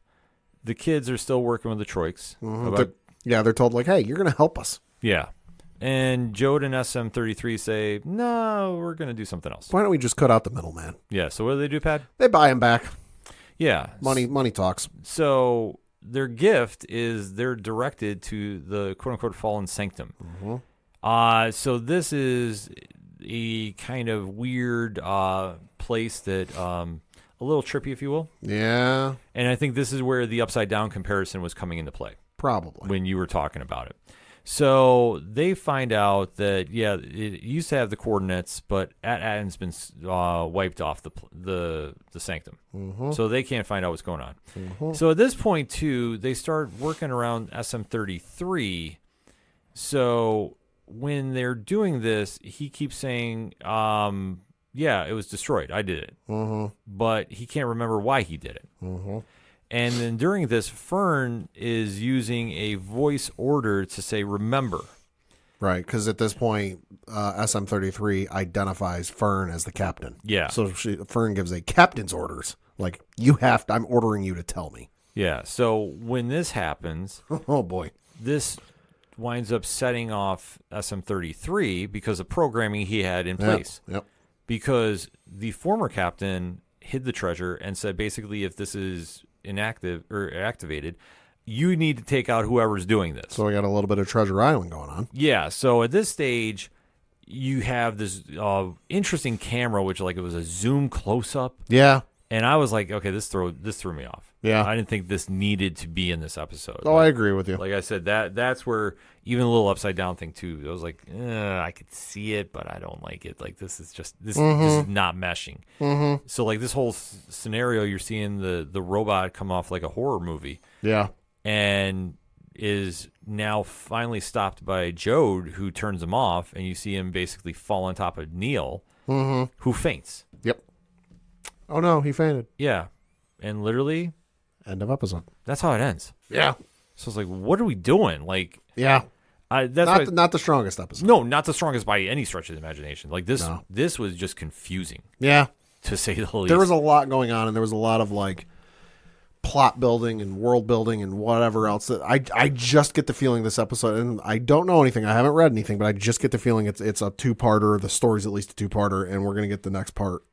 the kids are still working with the Troiks. Mm-hmm. They're told, like, hey, you're going to help us. Yeah. And Jode and SM-33 say, no, we're going to do something else. Why don't we just cut out the middleman? Yeah, so what do they do, Pat? They buy him back. Yeah. Money talks. So their gift is they're directed to the quote-unquote fallen sanctum. Mm-hmm. So this is a kind of weird place that, a little trippy, if you will. Yeah. And I think this is where the upside-down comparison was coming into play. Probably. When you were talking about it. So they find out that, it used to have the coordinates, but AT-AT's been wiped off the sanctum. Mm-hmm. So they can't find out what's going on. Mm-hmm. So at this point, too, they start working around SM-33. So when they're doing this, he keeps saying, it was destroyed. I did it. Mm-hmm. But he can't remember why he did it. Mm-hmm. And then during this, Fern is using a voice order to say, remember. Right, because at this point, SM-33 identifies Fern as the captain. Yeah. So Fern gives a captain's orders. Like, I'm ordering you to tell me. Yeah. So when this happens, Oh boy. this winds up setting off SM-33 because of programming he had in place. Yep. Because the former captain hid the treasure and said basically if this is inactive or activated, you need to take out whoever's doing this. So we got a little bit of Treasure Island going on. Yeah. So at this stage, you have this interesting camera, which like it was a zoom close up. Yeah. And I was like, okay, this threw me off. Yeah. I didn't think this needed to be in this episode. Oh, I agree with you. Like I said, that's where even a little upside down thing too. I was like, I could see it, but I don't like it. Like this is just this is not meshing. Mm-hmm. So like this whole scenario, you're seeing the robot come off like a horror movie, Yeah. and is now finally stopped by Jode, who turns him off, and you see him basically fall on top of Neil, who faints. Yep. Oh no, he fainted. Yeah, and literally End of episode. that's how it ends. Yeah. So it's like, what are we doing? Like, Yeah. that's Not the strongest episode. no, not the strongest by any stretch of the imagination. Like this, No. this was just confusing Yeah. to say the least. There was a lot going on, and there was a lot of like plot building and world building and whatever else that I just get the feeling this episode, and I don't know anything, I haven't read anything, but I just get the feeling it's a two-parter. The story's at least a two-parter, and we're gonna get the next part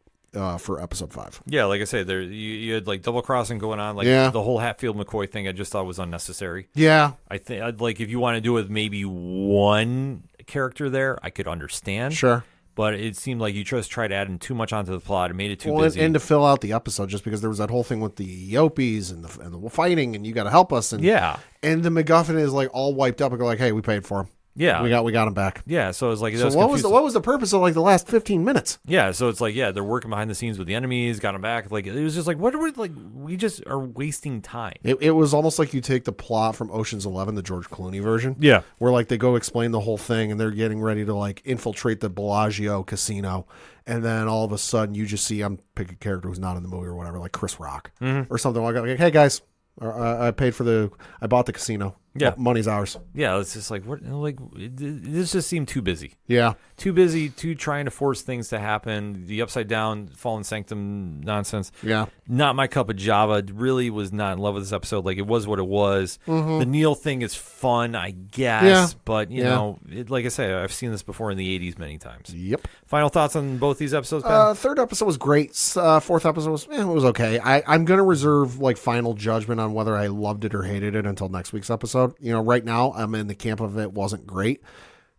for episode 5. Yeah, like I say, there you had like double crossing going on. Like Yeah. the whole Hatfield McCoy thing, I just thought was unnecessary. Yeah. I think I'd like if you want to do it with maybe one character there, I could understand. Sure. But it seemed like you just tried adding too much onto the plot. It made it too Well, busy. and to fill out the episode, just because there was that whole thing with the Yopis and the fighting, and you got to help us, and yeah, and the MacGuffin is like all wiped up, and go like, hey, we paid for him. yeah, We got him back. yeah. So it's like So what was the purpose of like the last 15 minutes? Yeah, so it's like, yeah, they're working behind the scenes with the enemies, got them back. Like, it was just like, what are we, like, we just are wasting time. It was almost like you take the plot from Ocean's 11, the George Clooney version. Yeah. Where like they go explain the whole thing, and they're getting ready to like infiltrate the Bellagio casino. And then all of a sudden you just see, pick a character who's not in the movie or whatever, like Chris Rock or something like that. Like, hey guys, I bought the casino. Yeah. Money's ours. Yeah, it's just like, what, like, this just seemed too busy. Yeah. Too busy, too trying to force things to happen. The upside down, fallen sanctum nonsense. Yeah. Not my cup of Java. Really was not in love with this episode. Like, it was what it was. The Neil thing is fun, I guess. Yeah. But, you know, like I say, I've seen this before in the 80s many times. Yep. Final thoughts on both these episodes, Ben? Third episode was great. Fourth episode was okay. I'm going to reserve like final judgment on whether I loved it or hated it until next week's episode. You know, right now I'm in the camp of it wasn't great.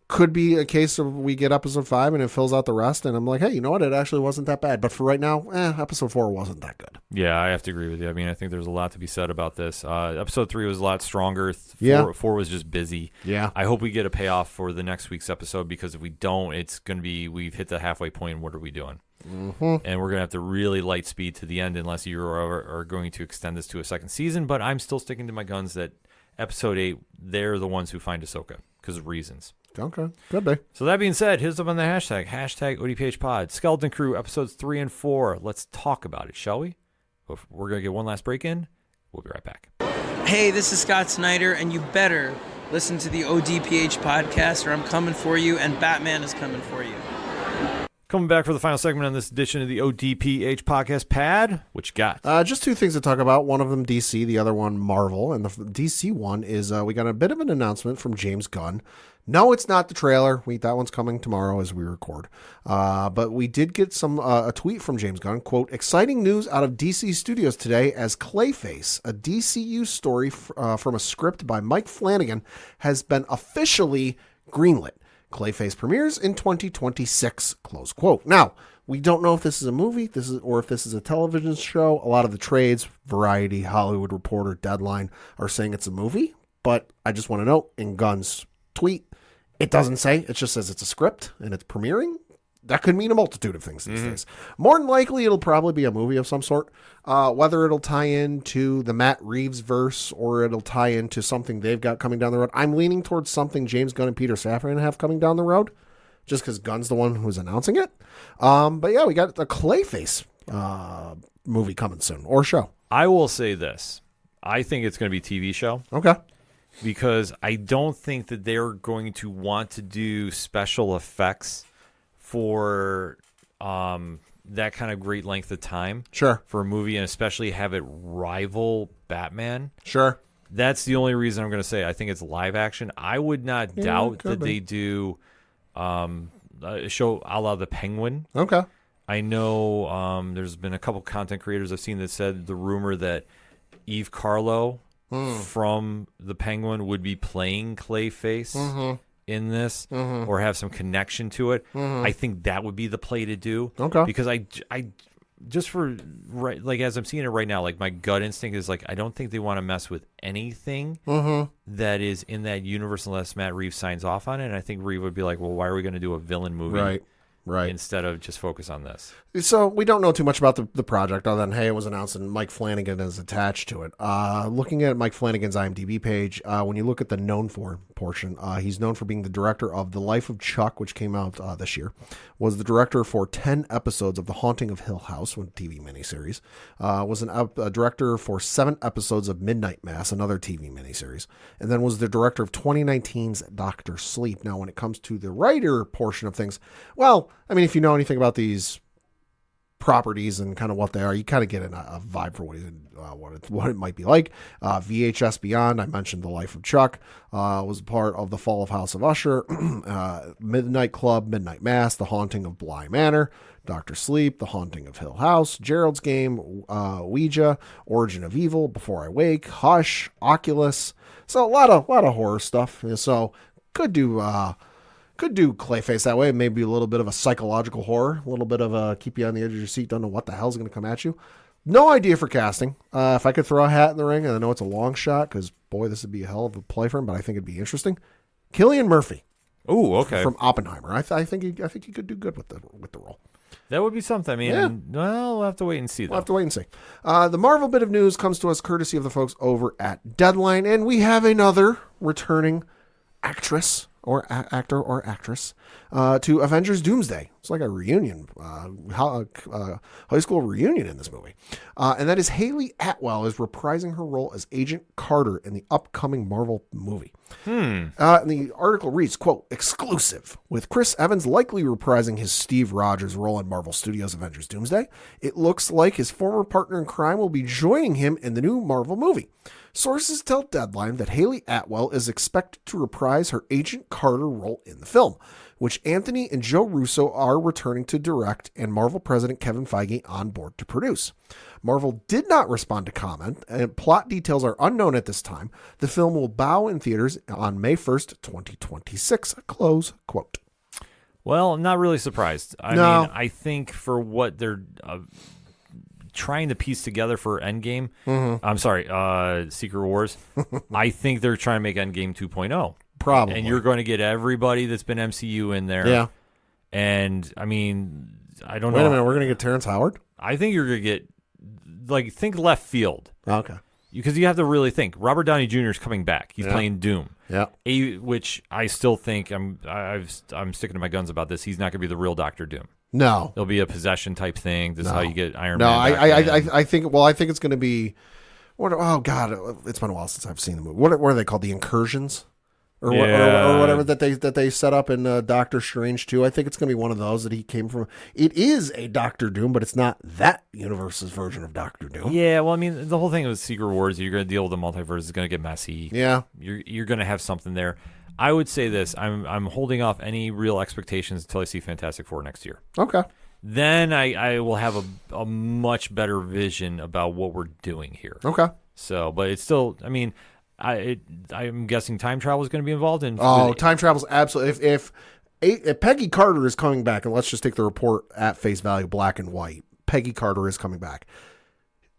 Could be a case of we get episode 5 and it fills out the rest, and I'm like, hey, you know what? It actually wasn't that bad. But for right now, episode 4 wasn't that good. Yeah, I have to agree with you. I mean, I think there's a lot to be said about this. Episode 3 was a lot stronger. Four was just busy. Yeah. I hope we get a payoff for the next week's episode, because if we don't, it's going to be, we've hit the halfway point, and what are we doing? And we're going to have to really light speed to the end unless you are going to extend this to a second season. But I'm still sticking to my guns that episode 8, they're the ones who find Ahsoka because of reasons. Okay, could be. So that being said, here's up on the hashtag ODPH Pod. Skeleton Crew, episodes 3 and 4. Let's talk about it, shall we? We're going to get one last break in. We'll be right back. Hey, this is Scott Snyder, and you better listen to the ODPH podcast, or I'm coming for you, and Batman is coming for you. Coming back for the final segment on this edition of the ODPH podcast. Pad, what you got? Just 2 things to talk about. One of them DC, the other one Marvel. And the DC one is we got a bit of an announcement from James Gunn. No, it's not the trailer. That one's coming tomorrow as we record. But we did get a tweet from James Gunn. Quote, exciting news out of DC Studios today as Clayface, a DCU story from a script by Mike Flanagan, has been officially greenlit. Clayface premieres in 2026, close quote. Now, we don't know if this is a movie, or if this is a television show. A lot of the trades, Variety, Hollywood Reporter, Deadline, are saying it's a movie. But I just want to note, in Gunn's tweet, it doesn't say. It just says it's a script and it's premiering. That could mean a multitude of things these days. More than likely, it'll probably be a movie of some sort. Whether it'll tie into the Matt Reeves verse or it'll tie into something they've got coming down the road. I'm leaning towards something James Gunn and Peter Safran have coming down the road, just because Gunn's the one who's announcing it. But yeah, we got the Clayface movie coming soon, or show. I will say this. I think it's going to be a TV show. Okay. Because I don't think that they're going to want to do special effects for that kind of great length of time Sure. for a movie, and especially have it rival Batman. Sure. That's the only reason I'm going to say I think it's live action. I would not doubt could that be. they do a show a la The Penguin. Okay. I know there's been a couple content creators I've seen that said the rumor that Eve Carlo from The Penguin would be playing Clayface in this or have some connection to it. I think that would be the play to do. Okay. Because I just for right, like as I'm seeing it right now, like my gut instinct is like I don't think they want to mess with anything that is in that universe unless Matt Reeves signs off on it. And I think Reeves would be like, well, why are we going to do a villain movie? Right. Instead of just focus on this. So we don't know too much about the project other than, hey, it was announced and Mike Flanagan is attached to it. Looking at Mike Flanagan's IMDb page, when you look at the known for portion, he's known for being the director of The Life of Chuck, which came out this year, was the director for 10 episodes of The Haunting of Hill House, one TV miniseries, was a director for 7 episodes of Midnight Mass, another TV miniseries, and then was the director of 2019's Dr. Sleep. Now, when it comes to the writer portion of things, well, I mean, if you know anything about these properties and kind of what they are, you kind of get a vibe for what it might be like. VHS Beyond, I mentioned The Life of Chuck, was part of The Fall of House of Usher, Midnight Club, Midnight Mass, The Haunting of Bly Manor, Dr. Sleep, The Haunting of Hill House, Gerald's Game, Ouija, Origin of Evil, Before I Wake, Hush, Oculus. So a lot of horror stuff. So could do Clayface that way. Maybe a little bit of a psychological horror, a little bit of a keep you on the edge of your seat, don't know what the hell's going to come at you. No idea for casting. If I could throw a hat in the ring, and I know it's a long shot because, boy, this would be a hell of a play for him, but I think it'd be interesting. Cillian Murphy. Oh, okay. From Oppenheimer. I think he could do good with the role. That would be something. I mean, well, we'll have to wait and see, though. We'll have to wait and see. The Marvel bit of news comes to us courtesy of the folks over at Deadline, and we have another returning actress or actor or actress to Avengers Doomsday. It's like a reunion, high school reunion in this movie. And that is Haley Atwell is reprising her role as Agent Carter in the upcoming Marvel movie. And the article reads, quote, exclusive. With Chris Evans likely reprising his Steve Rogers role in Marvel Studios' Avengers Doomsday, it looks like his former partner in crime will be joining him in the new Marvel movie. Sources tell Deadline that Haley Atwell is expected to reprise her Agent Carter role in the film, which Anthony and Joe Russo are returning to direct and Marvel president Kevin Feige on board to produce. Marvel did not respond to comment, and plot details are unknown at this time. The film will bow in theaters on May 1st, 2026, close quote. Well, I'm not really surprised. I mean, I think for what they're trying to piece together for Endgame, I'm sorry, Secret Wars, I think they're trying to make Endgame 2.0. Probably. And you're going to get everybody that's been MCU in there. Yeah. And, I mean, I don't know. Wait a minute, we're going to get Terrence Howard? I think you're going to get, like, think left field. Okay. Because you have to really think. Robert Downey Jr. is coming back. He's playing Doom. Yeah. Which I still think, I'm sticking to my guns about this, he's not going to be the real Doctor Doom. No. It'll be a possession type thing. This is how you get Iron Man. No, I think it's going to be, oh God, it's been a while since I've seen the movie. What are they called? The Incursions? Or whatever that they set up in Doctor Strange 2. I think it's going to be one of those that he came from. It is a Doctor Doom, but it's not that universe's version of Doctor Doom. Yeah, well, I mean, the whole thing with Secret Wars, you're going to deal with the multiverse. It's going to get messy. Yeah. You're going to have something there. I would say this. I'm holding off any real expectations until I see Fantastic Four next year. Okay. Then I will have a much better vision about what we're doing here. Okay. So, but it's still, I mean, I'm guessing time travel is going to be involved in. Time travel is absolutely. If Peggy Carter is coming back, and let's just take the report at face value, black and white. Peggy Carter is coming back.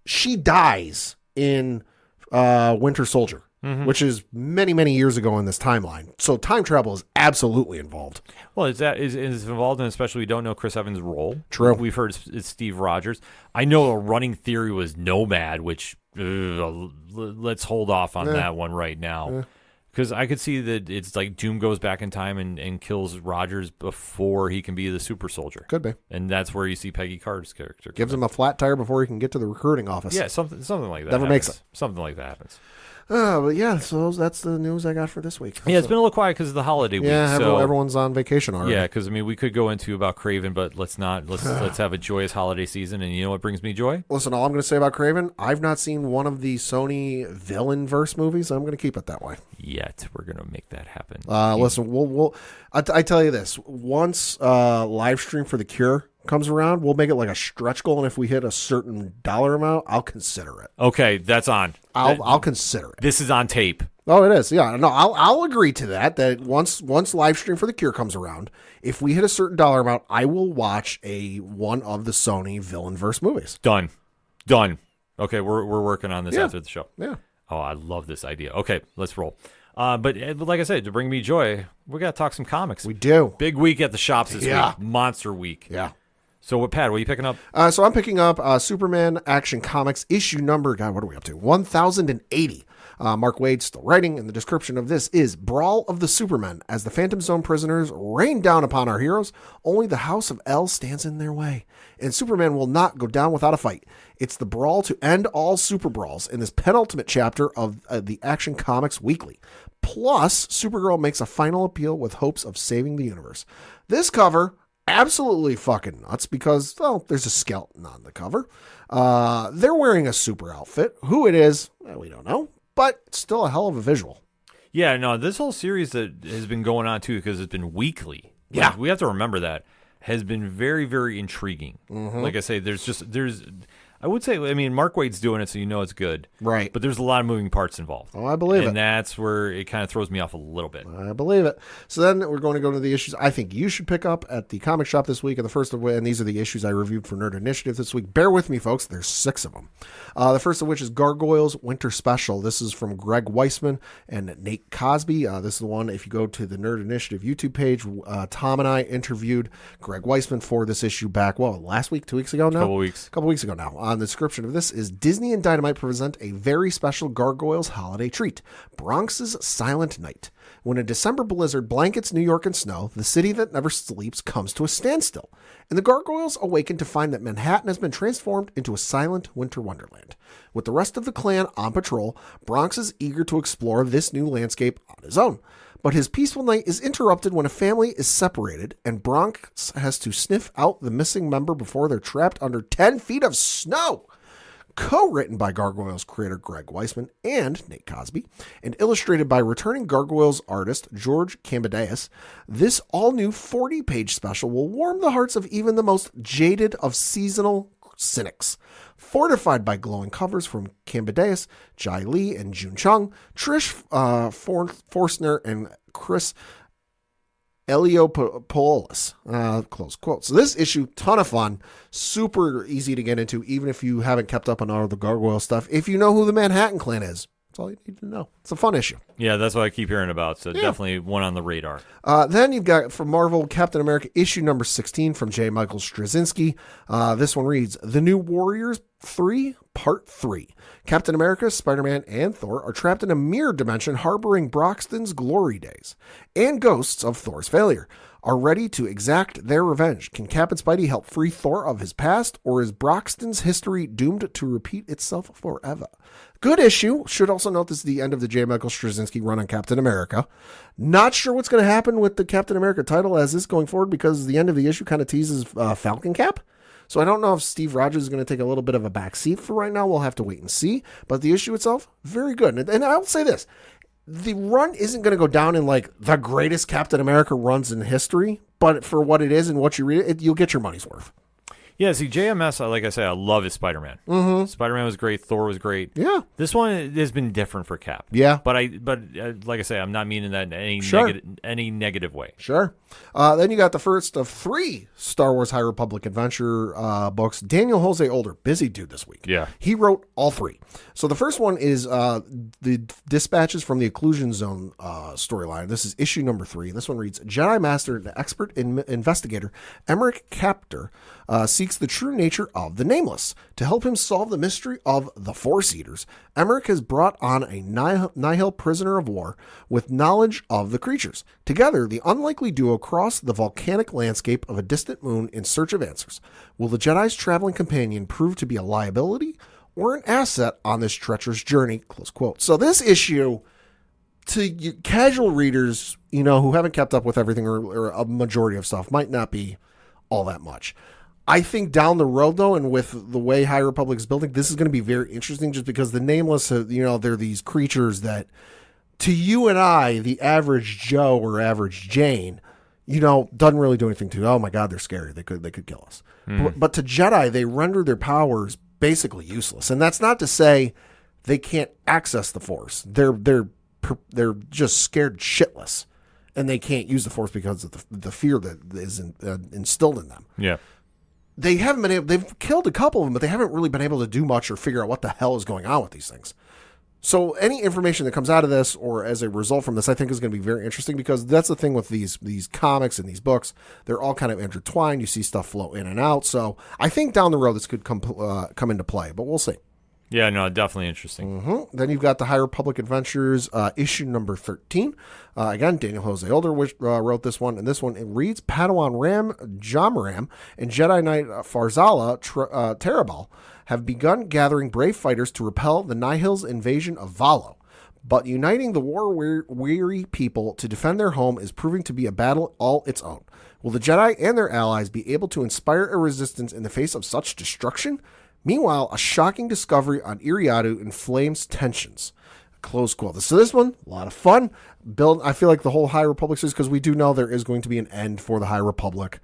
She dies in Winter Soldier, which is many, many years ago in this timeline. So time travel is absolutely involved. Well, is involved, and especially we don't know Chris Evans' role. True. We've heard it's Steve Rogers. I know a running theory was Nomad, which let's hold off on that one right now. Because I could see that it's like Doom goes back in time and kills Rogers before he can be the super soldier. Could be. And that's where you see Peggy Carter's character. Gives him a flat tire before he can get to the recruiting office. Yeah, something like that. Never makes it. Something like that happens. But yeah, so that's the news I got for this week. Yeah, it's been a little quiet because of the holiday week. Yeah, so, everyone's on vacation already. yeah, because I mean, we could go into about Craven, but let's not. Let's have a joyous holiday season. And you know what brings me joy? Listen, all I'm going to say about Craven, I've not seen one of the Sony villain verse movies. I'm going to keep it that way. Yet we're gonna make that happen. Listen, we'll I tell you this: once live stream for The Cure comes around, we'll make it like a stretch goal, and if we hit a certain dollar amount, I'll consider it. Okay, that's on. I'll consider it. This is on tape. Oh, it is. Yeah, no, I'll agree to that. That once live stream for The Cure comes around, if we hit a certain dollar amount, I will watch one of the Sony villain-verse movies. Done. Okay, we're working on this after the show. Yeah. Oh, I love this idea. Okay, let's roll. But like I said, to bring me joy, we got to talk some comics. We do. Big week at the shops this Yeah. week. Monster week. Yeah. So, Pat, what are you picking up? So I'm picking up Superman Action Comics issue number, God, what are we up to? 1080. Mark Waid still writing, and the description of this is Brawl of the Supermen. As the Phantom Zone prisoners rain down upon our heroes, only the House of L stands in their way. And Superman will not go down without a fight. It's the brawl to end all super brawls in this penultimate chapter of the Action Comics Weekly. Plus, Supergirl makes a final appeal with hopes of saving the universe. This cover, absolutely fucking nuts because, well, there's a skeleton on the cover. They're wearing a super outfit. Who it is, we don't know, but it's still a hell of a visual. Yeah, no, this whole series that has been going on, too, because it's been weekly. Yeah. Like, we have to remember that. Has been very, very intriguing. Mm-hmm. Like I say, I would say, I mean, Mark Waid's doing it, so you know it's good. Right. But there's a lot of moving parts involved. Oh, I believe it. And that's where it kind of throws me off a little bit. I believe it. So then we're going to go to the issues I think you should pick up at the comic shop this week. And the first of which, and these are the issues I reviewed for Nerd Initiative this week. Bear with me, folks. There's 6 of them. The first of which is Gargoyles Winter Special. This is from Greg Weisman and Nate Cosby. This is the one, if you go to the Nerd Initiative YouTube page, Tom and I interviewed Greg Weisman for this issue back, last week, 2 weeks ago now? A couple weeks ago now. On the description of this is Disney and Dynamite present a very special Gargoyles holiday treat, Bronx's Silent Night. When a December blizzard blankets New York in snow, the city that never sleeps comes to a standstill, and the Gargoyles awaken to find that Manhattan has been transformed into a silent winter wonderland. With the rest of the clan on patrol, Bronx is eager to explore this new landscape on his own. But his peaceful night is interrupted when a family is separated, and Bronx has to sniff out the missing member before they're trapped under 10 feet of snow. Co-written by Gargoyles creator Greg Weisman and Nate Cosby, and illustrated by returning Gargoyles artist George Cambadeas, this all-new 40-page special will warm the hearts of even the most jaded of seasonal cynics. Fortified by glowing covers from Cambadeas, Jai Lee, and June Chung, Trish Forstner, and Chris Eliopoulos, close quote. So this issue, ton of fun, super easy to get into, even if you haven't kept up on all the Gargoyle stuff. If you know who the Manhattan Clan is, that's all you need to know. It's a fun issue. Yeah, that's what I keep hearing about, so definitely one on the radar. Then you've got, from Marvel, Captain America issue number 16 from J. Michael Straczynski. This one reads, The New Warriors 3, Part 3. Captain America, Spider-Man, and Thor are trapped in a mirror dimension harboring Broxton's glory days and ghosts of Thor's failure, are ready to exact their revenge. Can Cap and Spidey help free Thor of his past, or is Broxton's history doomed to repeat itself forever? Good issue. Should also note this is the end of the J. Michael Straczynski run on Captain America. Not sure what's going to happen with the Captain America title as this going forward, because the end of the issue kind of teases Falcon Cap. So I don't know if Steve Rogers is going to take a little bit of a back seat for right now. We'll have to wait and see. But the issue itself, very good. And I'll say this. The run isn't going to go down in like the greatest Captain America runs in history. But for what it is and what you read, you'll get your money's worth. Yeah, see, JMS, like I said, I love his Spider-Man. Mm-hmm. Spider-Man was great. Thor was great. Yeah. This one has been different for Cap. Yeah. But like I say, I'm not meaning that in any negative way. Sure. Then you got the first of 3 Star Wars High Republic adventure books. Daniel Jose Older, busy dude this week. Yeah. He wrote all 3. So the first one is the Dispatches from the Occlusion Zone storyline. This is issue number 3. This one reads, Jedi Master and expert investigator Emmerich Captor seeks the true nature of the Nameless. To help him solve the mystery of the Force Eaters, Emmerich has brought on a Nihil prisoner of war with knowledge of the creatures. Together, the unlikely duo cross the volcanic landscape of a distant moon in search of answers. Will the Jedi's traveling companion prove to be a liability or an asset on this treacherous journey, close quote. So this issue, to casual readers, who haven't kept up with everything or a majority of stuff, might not be all that much. I think down the road, though, and with the way High Republic is building, this is going to be very interesting just because the Nameless, they're these creatures that, to you and I, the average Joe or average Jane, doesn't really do anything to. Oh my God, they're scary. They could kill us. But to Jedi, they render their powers basically useless. And that's not to say they can't access the Force. They're just scared shitless, and they can't use the Force because of the fear that is instilled in them. Yeah. They haven't been able. They've killed a couple of them, but they haven't really been able to do much or figure out what the hell is going on with these things. So any information that comes out of this or as a result from this, I think is going to be very interesting because that's the thing with these comics and these books. They're all kind of intertwined. You see stuff flow in and out. So I think down the road this could come into play, but we'll see. Yeah, no, definitely interesting. Mm-hmm. Then you've got the High Republic Adventures, issue number 13. Again, Daniel Jose Older wrote this one, and this one, it reads, Padawan Ram Jamaram and Jedi Knight Farzala Terabal have begun gathering brave fighters to repel the Nihil's invasion of Valo. But uniting the war-weary people to defend their home is proving to be a battle all its own. Will the Jedi and their allies be able to inspire a resistance in the face of such destruction? Meanwhile, a shocking discovery on Iriadu inflames tensions. Close quote. So this one, a lot of fun. I feel like the whole High Republic series, because we do know there is going to be an end for the High Republic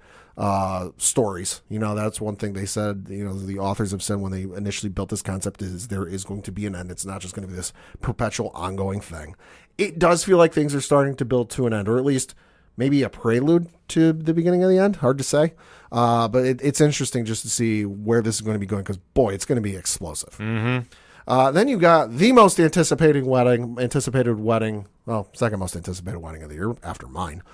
stories. That's one thing they said, the authors have said when they initially built this concept is there is going to be an end. It's not just going to be this perpetual ongoing thing. It does feel like things are starting to build to an end, or at least maybe a prelude to the beginning of the end. Hard to say. But it's interesting just to see where this is going to be going because, boy, it's going to be explosive. Mm-hmm. Then you've got the most anticipated wedding, second most anticipated wedding of the year after mine.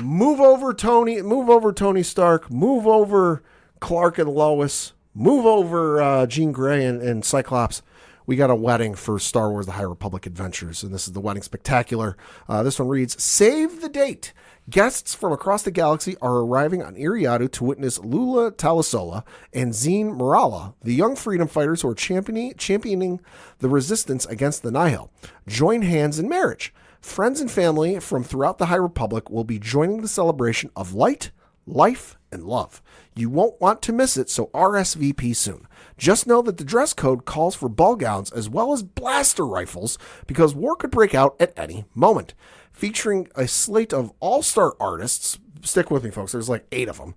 Move over Tony Stark, move over Clark and Lois, move over Jean Grey and Cyclops. We got a wedding for Star Wars The High Republic Adventures, and this is the wedding spectacular. This one reads, Save the date. Guests from across the galaxy are arriving on Iriadu to witness Lula Talasola and Zine Morala, the young freedom fighters who are championing the resistance against the Nihil. Join hands in marriage. Friends and family from throughout the High Republic will be joining the celebration of light, life, and love. You won't want to miss it, so RSVP soon. Just know that the dress code calls for ball gowns as well as blaster rifles because war could break out at any moment. Featuring a slate of all-star artists, stick with me folks, there's like 8 of them,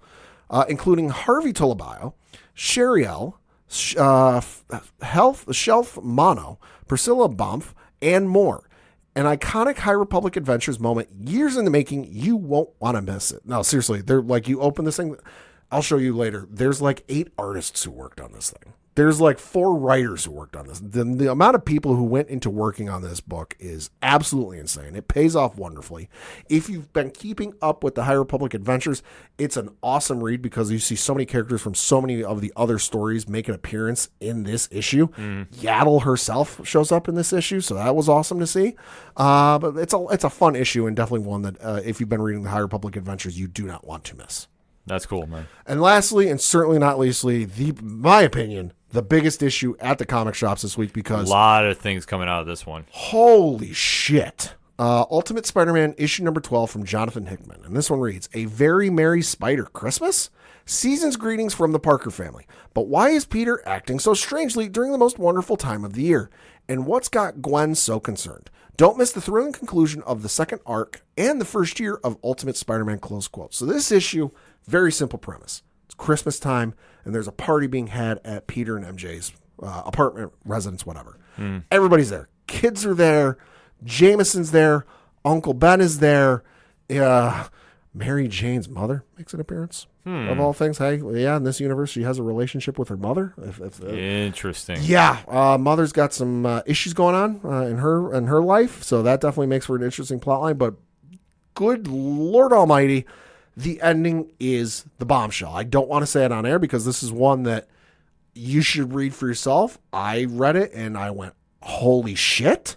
including Harvey Tolobio, Sheriel, Shelf Mono, Priscilla Bumf, and more. An iconic High Republic Adventures moment, years in the making. You won't want to miss it. No, seriously, they're like, you open this thing, I'll show you later. There's like 8 artists who worked on this thing. There's like 4 writers who worked on this. The amount of people who went into working on this book is absolutely insane. It pays off wonderfully. If you've been keeping up with the High Republic Adventures, it's an awesome read because you see so many characters from so many of the other stories make an appearance in this issue. Yaddle herself shows up in this issue, so that was awesome to see. But it's a fun issue and definitely one that if you've been reading the High Republic Adventures, you do not want to miss. That's cool, man. And lastly, and certainly not leastly, my opinion, the biggest issue at the comic shops this week because a lot of things coming out of this one. Holy shit. Ultimate Spider-Man issue number 12 from Jonathan Hickman. And this one reads, A Very Merry Spider Christmas? Season's greetings from the Parker family. But why is Peter acting so strangely during the most wonderful time of the year? And what's got Gwen so concerned? Don't miss the thrilling conclusion of the second arc and the first year of Ultimate Spider-Man, close quote. So this issue, very simple premise. It's Christmas time, and there's a party being had at Peter and MJ's apartment, residence, whatever. Everybody's there. Kids are there. Jameson's there. Uncle Ben is there. Mary Jane's mother makes an appearance, of all things. Hey, yeah, in this universe, she has a relationship with her mother. Interesting. Yeah, mother's got some issues going on in her life, so that definitely makes for an interesting plotline. But good Lord Almighty, the ending is the bombshell. I don't want to say it on air because this is one that you should read for yourself. I read it and I went, holy shit,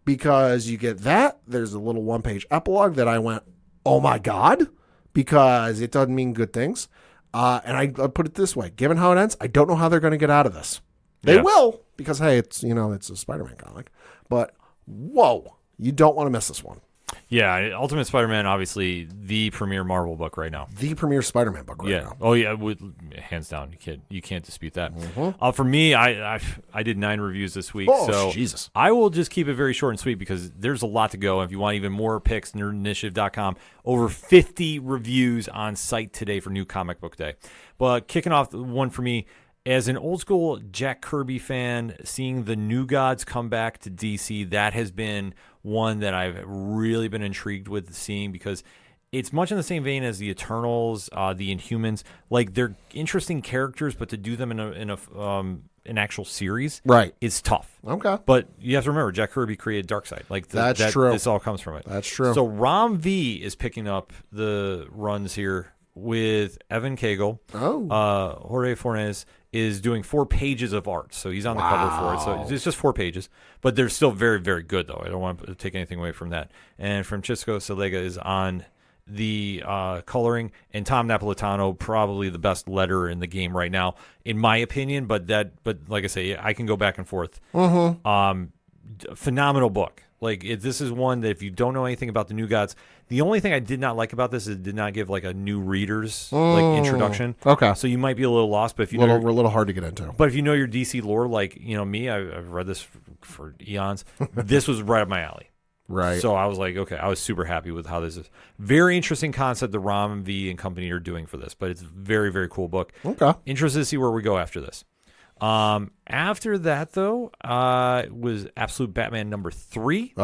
because you get that. There's a little 1-page epilogue that I went, oh my God, because it doesn't mean good things. And I put it this way, given how it ends, I don't know how they're going to get out of this They Yeah. will, because, hey, it's a Spider-Man comic. But, whoa, you don't want to miss this one. Yeah, Ultimate Spider-Man, obviously the premier Marvel book right now. The premier Spider-Man book right now. Oh yeah, hands down. You can't dispute that. For me, I did 9 reviews this week, Oh, so Jesus. I will just keep it very short and sweet because there's a lot to go. If you want even more picks, nerdinitiative.com. Over 50 reviews on site today for New Comic Book Day. But kicking off one for me, as an old school Jack Kirby fan, seeing the New Gods come back to DC, that has been one that I've really been intrigued with seeing because it's much in the same vein as the Eternals, the Inhumans. Like, they're interesting characters, but to do them in an actual series, Right, is tough. Okay. But you have to remember, Jack Kirby created Darkseid. Like, That's true. This all comes from it. That's true. So Ram V is picking up the runs here with Evan Cagle. Jorge Fornes is doing 4 pages of art. So he's on the cover for it. So it's just 4 pages. But they're still very, very good, though. I don't want to take anything away from that. And Francisco Salega is on the coloring. And Tom Napolitano, probably the best letterer in the game right now, in my opinion. But like I say, I can go back and forth. Phenomenal book. Like, this is one that if you don't know anything about the New Gods, the only thing I did not like about this is it did not give like a new reader's like introduction. Okay. So you might be a little lost, but if you a little hard to get into. But if you know your DC lore, like me, I've read this for eons. This was right up my alley. Right. So I was like, okay, I was super happy with how this is. Very interesting concept the Ram V and company are doing for this, but it's a very, very cool book. Okay. Interested to see where we go after this. After that, though, was Absolute Batman number 3.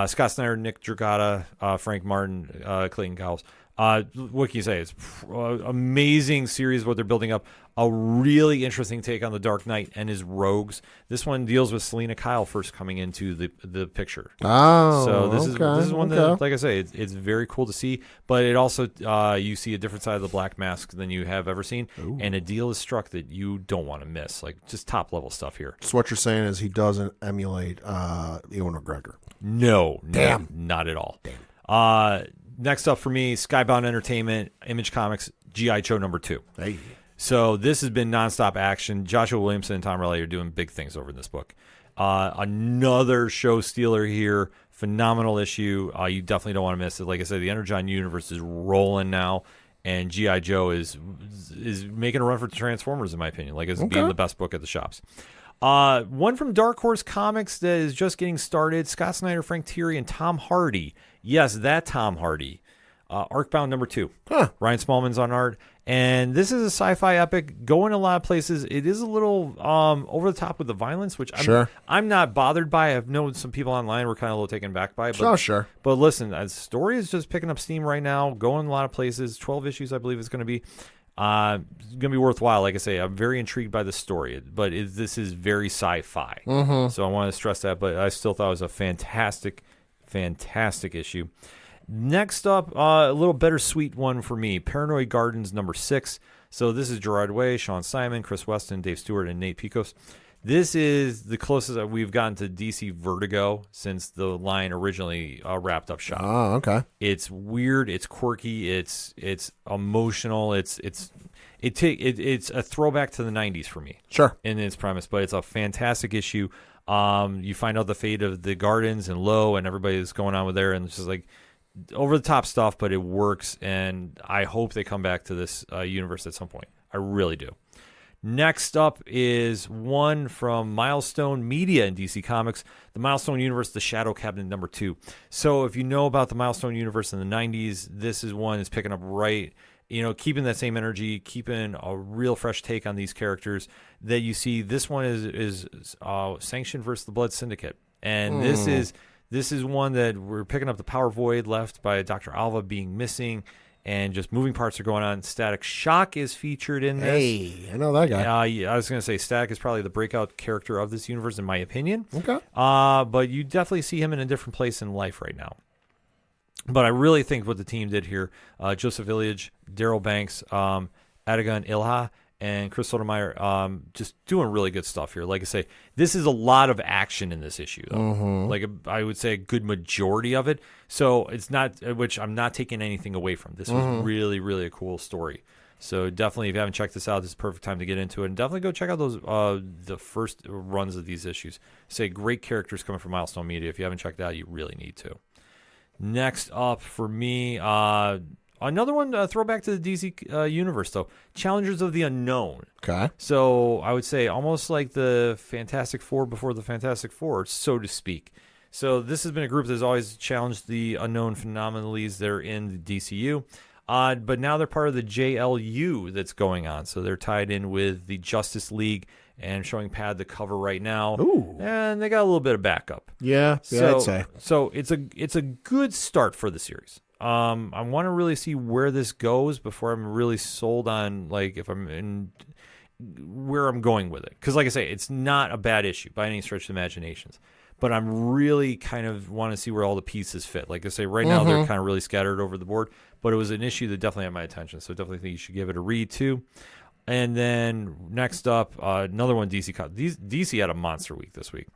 Scott Snyder, Nick Dragata, Frank Martin, Clayton Cowles. What can you say? It's amazing series what they're building up. A really interesting take on the Dark Knight and his rogues. This one deals with Selena Kyle first coming into the picture. So this is one that, like I say, it's very cool to see. But it also you see a different side of the Black Mask than you have ever seen, and a deal is struck that you don't want to miss. Like, just top level stuff here. So what you're saying is he doesn't emulate Ewan McGregor. No, Damn. not at all. Damn. Next up for me, Skybound Entertainment, Image Comics, G.I. Joe number 2. Hey. So this has been nonstop action. Joshua Williamson and Tom Riley are doing big things over in this book. Another show stealer here. Phenomenal issue. You definitely don't want to miss it. Like I said, the Energon universe is rolling now, and G.I. Joe is making a run for Transformers, in my opinion. Like, it's being the best book at the shops. One from Dark Horse Comics that is just getting started. Scott Snyder, Frank Thierry, and Tom Hardy. Yes, that Tom Hardy. Arcbound number 2. Ryan Smallman's on art. And this is a sci-fi epic going a lot of places. It is a little over the top with the violence, which I'm not bothered by. I've known some people online were kind of a little taken back by it. But, But listen, the story is just picking up steam right now, going a lot of places. 12 issues, I believe it's going to be. It's going to be worthwhile. Like I say, I'm very intrigued by the story, but this is very sci-fi. So I want to stress that, but I still thought it was a fantastic issue. Next up, a little bittersweet one for me, Paranoid Gardens number 6. So this is Gerard Way, Sean Simon, Chris Weston, Dave Stewart, and Nate Picos. This is the closest that we've gotten to DC Vertigo since the line originally wrapped up shop. Oh, okay. It's weird. It's quirky. It's emotional. It's a throwback to the 90s for me. Sure. In its premise, but it's a fantastic issue. You find out the fate of the Gardens and Lowe and everybody that's going on with there, and it's just like over the top stuff, but it works, and I hope they come back to this universe at some point. I really do. Next up is one from Milestone Media in DC Comics, the Milestone Universe, The Shadow Cabinet number 2. So if you know about the Milestone Universe in the 90s, this is one that's picking up right, keeping that same energy, keeping a real fresh take on these characters that you see. This one is Sanction versus the Blood Syndicate. And this is one that we're picking up the power void left by Dr. Alva being missing, and just moving parts are going on. Static Shock is featured in this. Hey, I know that guy. I was going to say Static is probably the breakout character of this universe, in my opinion. Okay. But you definitely see him in a different place in life right now. But I really think what the team did here, Joseph Ilyich, Daryl Banks, Adigan Ilha, and Chris Sotomayor, just doing really good stuff here. Like I say, this is a lot of action in this issue, though. Like I would say a good majority of it. So it's not, which I'm not taking anything away from. This was really, really a cool story. So definitely, if you haven't checked this out, this is the perfect time to get into it. And definitely go check out those the first runs of these issues. Say great characters coming from Milestone Media. If you haven't checked it out, you really need to. Next up for me, another one, throwback to the DC universe, though. Challengers of the Unknown. Okay. So I would say almost like the Fantastic Four before the Fantastic Four, so to speak. So this has been a group that's always challenged the unknown phenomenalities that are in the DCU. But now they're part of the JLU that's going on. So they're tied in with the Justice League and showing Pad the cover right now. Ooh. And they got a little bit of backup. Yeah, I'd say. So it's a good start for the series. I want to really see where this goes before I'm really sold on like if I'm in where I'm going with it. Because like I say, it's not a bad issue by any stretch of the imaginations. But I'm really kind of want to see where all the pieces fit. Like I say, right now they're kind of really scattered over the board. But it was an issue that definitely had my attention. So definitely think you should give it a read too. And then next up, another one DC had a monster week this week.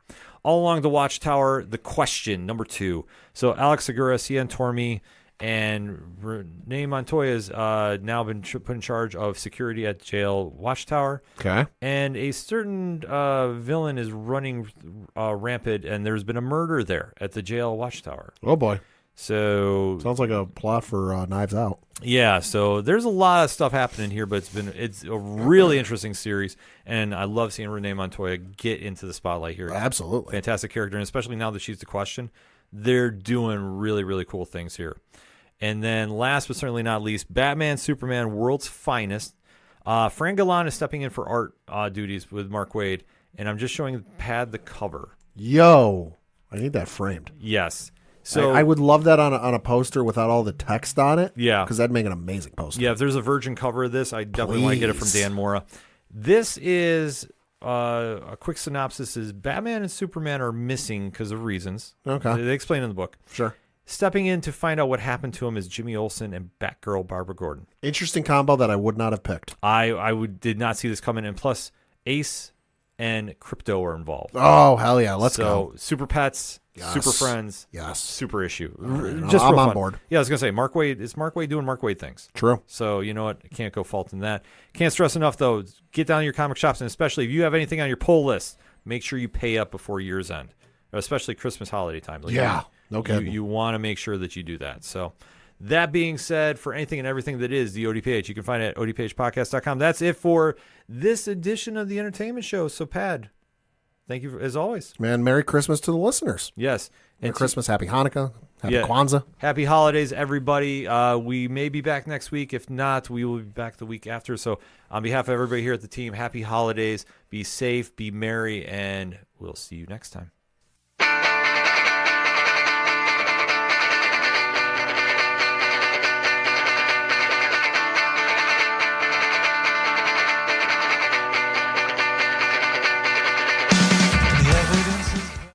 All Along the Watchtower, The Question, #2. So Alex Segura, Cian Tormey, and Renee Montoya has now been put in charge of security at jail Watchtower. Okay. And a certain villain is running rampant, and there's been a murder there at the jail Watchtower. Oh, boy. So Sounds like a plot for Knives Out. yeah, so there's a lot of stuff happening here, but it's a really interesting series, and I love seeing Renee Montoya get into the spotlight here. Absolutely. Fantastic character, and especially now that she's the Question, they're doing really, really cool things here. And then last but certainly not least, Batman, Superman, World's Finest. Fran Galan is stepping in for art duties with Mark Waid, and I'm just showing Pad the cover. Yo, I need that framed. Yes. So I would love that on a poster without all the text on it. Yeah. Because that'd make an amazing poster. Yeah, if there's a virgin cover of this, I definitely want to get it from Dan Mora. This is a quick synopsis is Batman and Superman are missing because of reasons. Okay. They explain in the book. Sure. Stepping in to find out what happened to him is Jimmy Olsen and Batgirl Barbara Gordon. Interesting combo that I would not have picked. I did not see this coming, and plus Ace and Crypto are involved. Oh, hell yeah. Let's go. Super Pets, Yes. Super Friends, Yes. super issue. right. Just I'm real on fun. board. Yeah, I was going to say, Mark Waid doing Mark Waid things. True. So, you know what? I can't go fault in that. Can't stress enough, though. Get down to your comic shops, and especially if you have anything on your pull list, make sure you pay up before year's end, especially Christmas holiday time. Like, Yeah. No kidding. You want to make sure that you do that. So, that being said, for anything and everything that is the ODPH, you can find it at odphpodcast.com. That's it for this edition of the Entertainment Show. So, Pad, thank you as always. Man, Merry Christmas to the listeners. Yes. Merry Christmas, Happy Hanukkah, Happy Kwanzaa. Happy holidays, everybody. We may be back next week. If not, we will be back the week after. So on behalf of everybody here at the team, happy holidays. Be safe, be merry, and we'll see you next time.